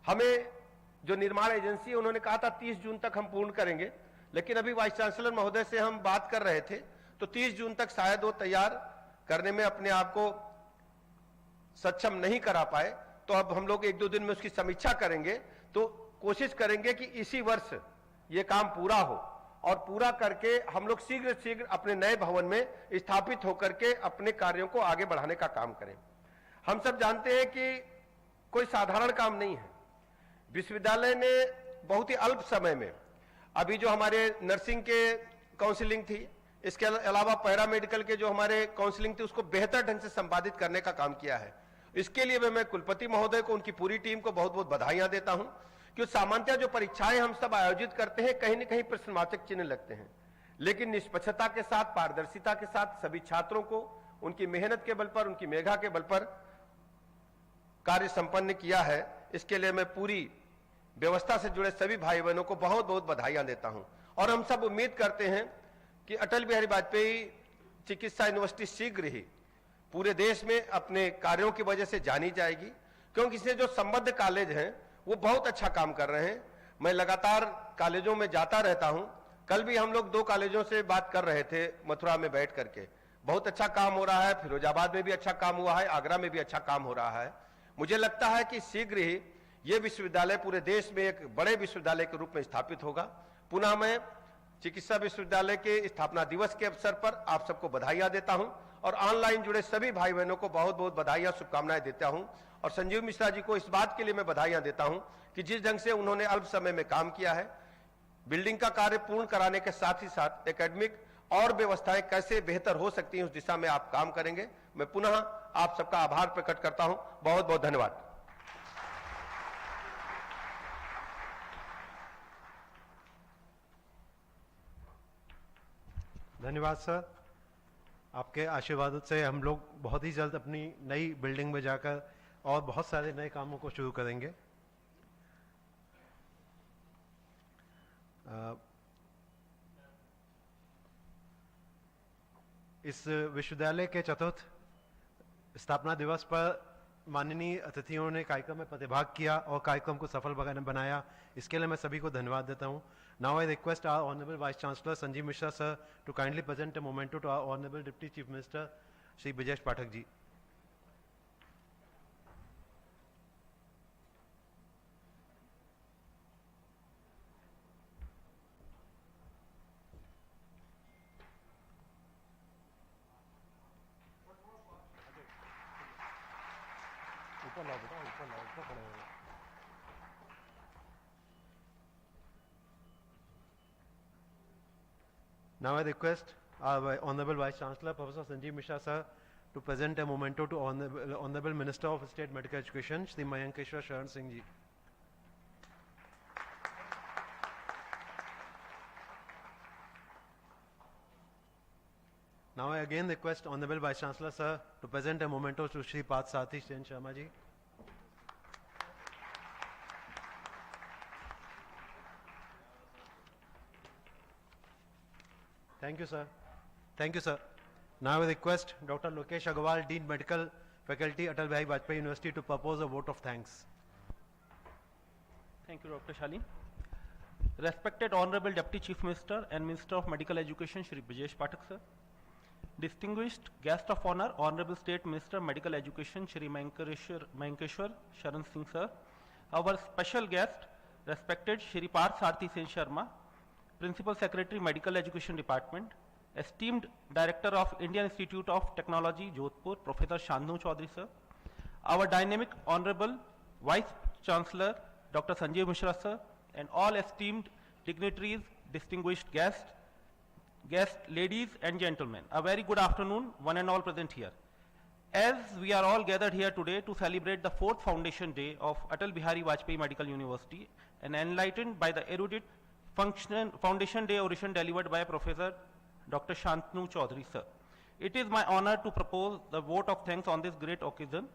हमें जो निर्माण एजेंसी है उन्होंने कहा था 30 जून तक हम पूर्ण करेंगे, लेकिन अभी वाइस चांसलर महोदय से हम बात कर रहे थे तो 30 जून तक शायद वो तैयार करने में अपने आप को सक्षम नहीं करा पाए। तो अब हम लोग 1-2 दिन में उसकी समीक्षा करेंगे, तो कोशिश करेंगे कि इसी वर्ष ये काम पूरा हो और पूरा करके हम लोग शीघ्र अपने नए भवन में स्थापित होकर के अपने कार्यों को आगे बढ़ाने का काम करें। हम सब जानते हैं कि कोई साधारण काम नहीं है। विश्वविद्यालय ने बहुत ही अल्प समय में अभी जो हमारे नर्सिंग के काउंसलिंग थी, इसके अलावा पैरामेडिकल के जो हमारे काउंसलिंग थी, उसको बेहतर ढंग से संपादित करने का काम किया है। इसके लिए मैं कुलपति महोदय को, उनकी पूरी टीम को बहुत बहुत बधाइयां देता हूं कि सामान्यतः जो परीक्षाएं हम सब आयोजित करते हैं कहीं न कहीं प्रश्नवाचक चिन्ह लगते हैं, लेकिन निष्पक्षता के साथ, पारदर्शिता के साथ सभी छात्रों को उनकी मेहनत के बल पर, उनकी मेधा के बल पर कार्य संपन्न किया है। इसके लिए मैं पूरी व्यवस्था से जुड़े सभी भाई बहनों को बहुत बहुत बधाइयां देता हूं। और हम सब उम्मीद करते हैं कि अटल बिहारी वाजपेयी चिकित्सा यूनिवर्सिटी शीघ्र ही पूरे देश में अपने कार्यों की वजह से जानी जाएगी, क्योंकि इससे जो संबद्ध कॉलेज हैं वो बहुत अच्छा काम कर रहे हैं। मैं लगातार कॉलेजों में जाता रहता हूं। कल भी हम लोग 2 कॉलेजों से बात कर रहे थे मथुरा में बैठ करके। बहुत अच्छा काम हो रहा है, फिरोजाबाद में भी अच्छा काम हुआ है, आगरा में भी अच्छा काम हो रहा है। मुझे लगता है कि शीघ्र ही ये विश्वविद्यालय पूरे देश में एक बड़े विश्वविद्यालय के रूप में स्थापित होगा। पुनः मैं चिकित्सा विश्वविद्यालय के स्थापना दिवस के अवसर पर आप सबको बधाइयां देता हूं और ऑनलाइन जुड़े सभी भाई बहनों को बहुत बहुत बधाइयां, शुभकामनाएं देता हूं। और संजीव मिश्रा जी को इस बात के लिए मैं बधाइयां देता हूं कि जिस ढंग से उन्होंने अल्प समय में काम किया है, बिल्डिंग का कार्य पूर्ण कराने के साथ ही साथ एकेडमिक और व्यवस्थाएं कैसे बेहतर हो सकती हैं उस दिशा में आप काम करेंगे। मैं पुनः आप सबका आभार प्रकट करता हूं। बहुत बहुत धन्यवाद। धन्यवाद सर। आपके आशीर्वाद से हम लोग बहुत ही जल्द अपनी नई बिल्डिंग में जाकर और बहुत सारे नए कामों को शुरू करेंगे। इस विश्वविद्यालय के चतुर्थ स्थापना दिवस पर माननीय अतिथियों ने कार्यक्रम में प्रतिभाग किया और कार्यक्रम को सफल बनाया। इसके लिए मैं सभी को धन्यवाद देता हूं। Now I request our honourable vice chancellor Sanjeev Mishra sir to kindly present a memento to our honourable deputy chief minister Shri Brajesh Pathak ji. Now I request our Honorable Vice Chancellor Professor Sanjeev Mishra sir to present a memento to Honorable Minister of State Medical Education Shri Mayankeshwar Sharan Singh ji. Now I again request Honorable Vice Chancellor sir to present a memento to Shri Parth Sathi Sen Sharma ji. Thank you, sir. Thank you, sir. Now I request Dr. Lokesh Agarwal, Dean Medical Faculty, Atal Bihari Vajpayee University, to propose a vote of thanks. Thank you, Dr. Shaleen. Respected Honorable Deputy Chief Minister and Minister of Medical Education, Shri Brajesh Pathak, sir. Distinguished Guest of Honor, Honorable State Minister of Medical Education, Shri Mayankeshwar Sharan Singh, sir. Our special guest, respected Shri Parth Sathi Sen Sharma, Principal Secretary, Medical Education Department, esteemed Director of Indian Institute of Technology, Jodhpur, Professor Shantanu Chaudhary, sir. Our dynamic Honorable Vice Chancellor, Dr. Sanjeev Mishra, sir, and all esteemed dignitaries, distinguished guests, ladies and gentlemen. A very good afternoon, one and all present here. As we are all gathered here today to celebrate the 4th Foundation Day of Atal Bihari Vajpayee Medical University and enlightened by the erudite Foundation Day Oration delivered by Professor Dr. Shantanu Chaudhary, sir. It is my honor to propose the vote of thanks on this great occasion.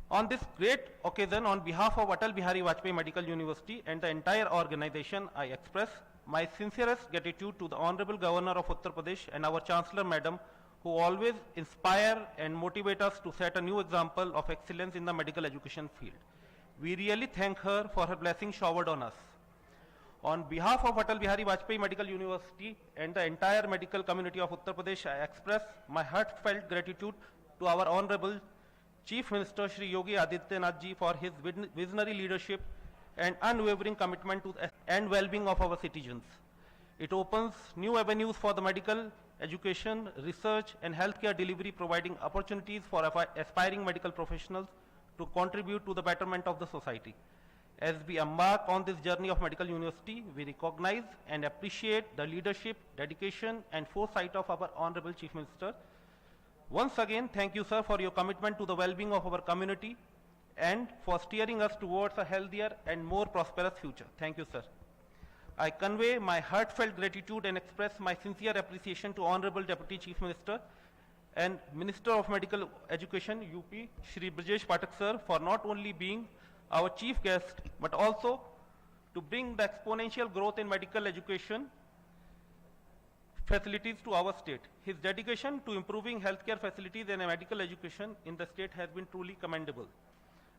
On this great occasion, on behalf of Atal Bihari Vajpayee Medical University and the entire organization, I express my sincerest gratitude to the Honorable Governor of Uttar Pradesh and our Chancellor Madam, who always inspire and motivate us to set a new example of excellence in the medical education field. We really thank her for her blessings showered on us. On behalf of Atal Bihari Vajpayee Medical University and the entire medical community of Uttar Pradesh, I express my heartfelt gratitude to our Honorable Chief Minister Shri Yogi Adityanath ji for his visionary leadership and unwavering commitment to the and well-being of our citizens. It opens new avenues for the medical education, research and healthcare delivery, providing opportunities for aspiring medical professionals to contribute to the betterment of the society. As we embark on this journey of medical university, we recognize and appreciate the leadership, dedication and foresight of our Honorable Chief Minister. Once again, thank you, sir, for your commitment to the well-being of our community and for steering us towards a healthier and more prosperous future. Thank you, sir. I convey my heartfelt gratitude and express my sincere appreciation to Honorable Deputy Chief Minister and Minister of Medical Education, UP, Shri Brajesh Patak sir, for not only being our chief guest, but also to bring the exponential growth in medical education facilities to our state. His dedication to improving healthcare facilities and medical education in the state has been truly commendable.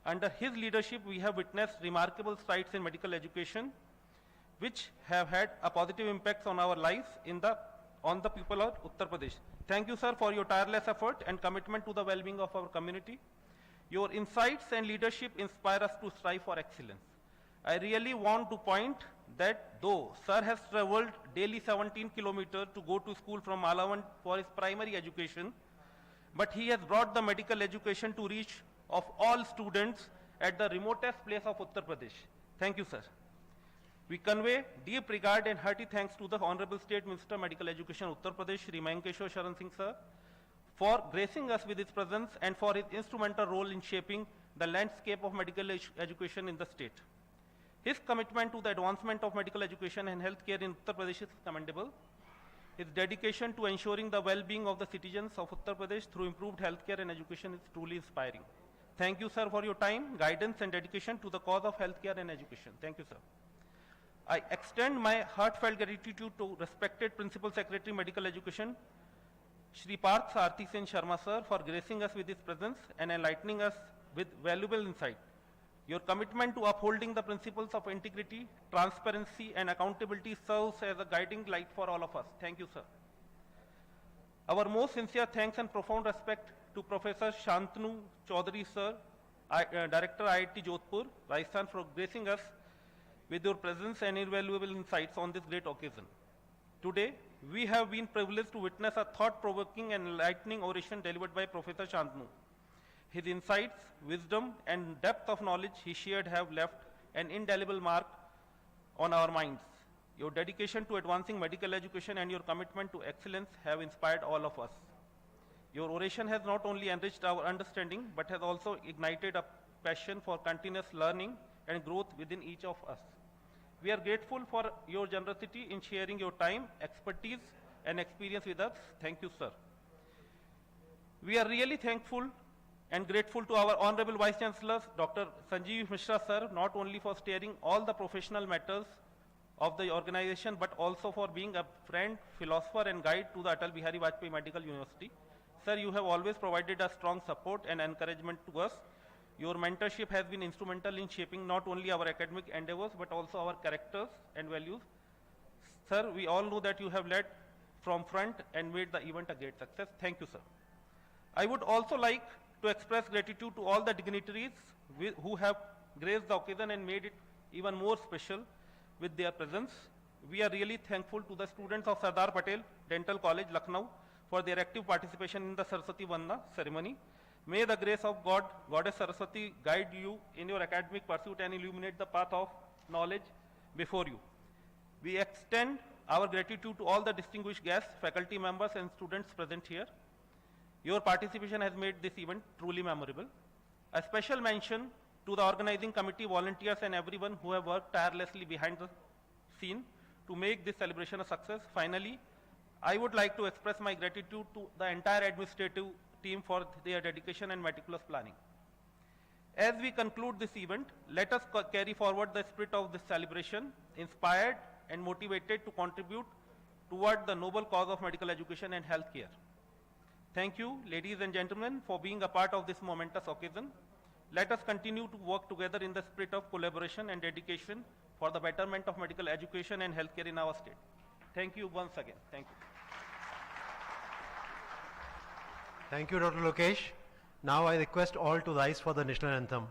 Under his leadership, we have witnessed remarkable strides in medical education, which have had a positive impact on our lives on the people of Uttar Pradesh. Thank you, sir, for your tireless effort and commitment to the well-being of our community. Your insights and leadership inspire us to strive for excellence. I really want to point that though sir has traveled daily 17 kilometers to go to school from Malavan for his primary education, but he has brought the medical education to reach of all students at the remotest place of Uttar Pradesh. Thank you, sir. We convey deep regard and hearty thanks to the Honorable State Minister Medical Education Uttar Pradesh, Shri Mankeshwar Sharan Singh sir, for gracing us with his presence and for his instrumental role in shaping the landscape of medical education in the state. His commitment to the advancement of medical education and healthcare in Uttar Pradesh is commendable. His dedication to ensuring the well-being of the citizens of Uttar Pradesh through improved healthcare and education is truly inspiring. Thank you, sir, for your time, guidance, and dedication to the cause of healthcare and education. Thank you, sir. I extend my heartfelt gratitude to respected Principal Secretary Medical Education, Shri Parth Sarthi Sen Sharma, sir, for gracing us with his presence and enlightening us with valuable insight. Your commitment to upholding the principles of integrity, transparency, and accountability serves as a guiding light for all of us. Thank you, sir. Our most sincere thanks and profound respect to Professor Shantanu Chaudhary, sir, Director IIT Jodhpur, Rajasthan, for gracing us with your presence and invaluable insights on this great occasion. Today, we have been privileged to witness a thought-provoking and enlightening oration delivered by Professor Shantanu. His insights, wisdom, and depth of knowledge he shared have left an indelible mark on our minds. Your dedication to advancing medical education and your commitment to excellence have inspired all of us. Your oration has not only enriched our understanding, but has also ignited a passion for continuous learning and growth within each of us. We are grateful for your generosity in sharing your time, expertise, and experience with us. Thank you, sir. We are really thankful and grateful to our Honorable Vice Chancellor, Dr. Sanjeev Mishra, sir, not only for steering all the professional matters of the organization, but also for being a friend, philosopher, and guide to the Atal Bihari Vajpayee Medical University. Sir, you have always provided us strong support and encouragement to us. Your mentorship has been instrumental in shaping not only our academic endeavors, but also our characters and values. Sir, we all know that you have led from front and made the event a great success. Thank you, sir. I would also like to express gratitude to all the dignitaries who have graced the occasion and made it even more special with their presence. We are really thankful to the students of Sardar Patel Dental College, Lucknow, for their active participation in the Saraswati Vandana ceremony. May the grace of God, Goddess Saraswati, guide you in your academic pursuit and illuminate the path of knowledge before you. We extend our gratitude to all the distinguished guests, faculty members, and students present here. Your participation has made this event truly memorable. A special mention to the organizing committee, volunteers, and everyone who have worked tirelessly behind the scene to make this celebration a success. Finally, I would like to express my gratitude to the entire administrative team for their dedication and meticulous planning. As we conclude this event, let us carry forward the spirit of this celebration, inspired and motivated to contribute toward the noble cause of medical education and healthcare. Thank you, ladies and gentlemen, for being a part of this momentous occasion. Let us continue to work together in the spirit of collaboration and dedication for the betterment of medical education and healthcare in our state. Thank you once again. Thank you. Thank you, Dr. Lokesh. Now I request all to rise for the national anthem.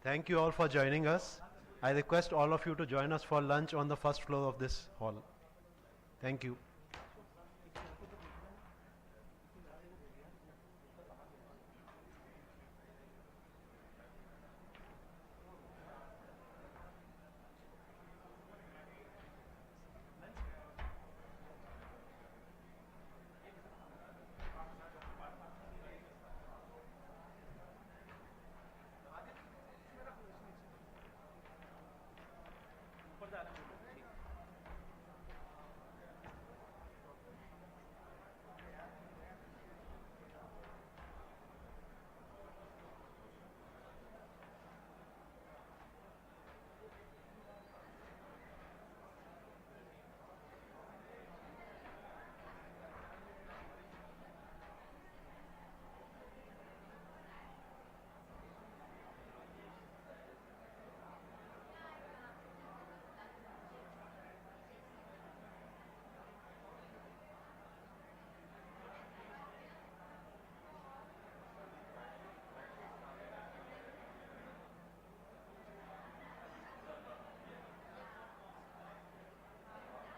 Thank you all for joining us. I request all of you to join us for lunch on the first floor of this hall. Thank you.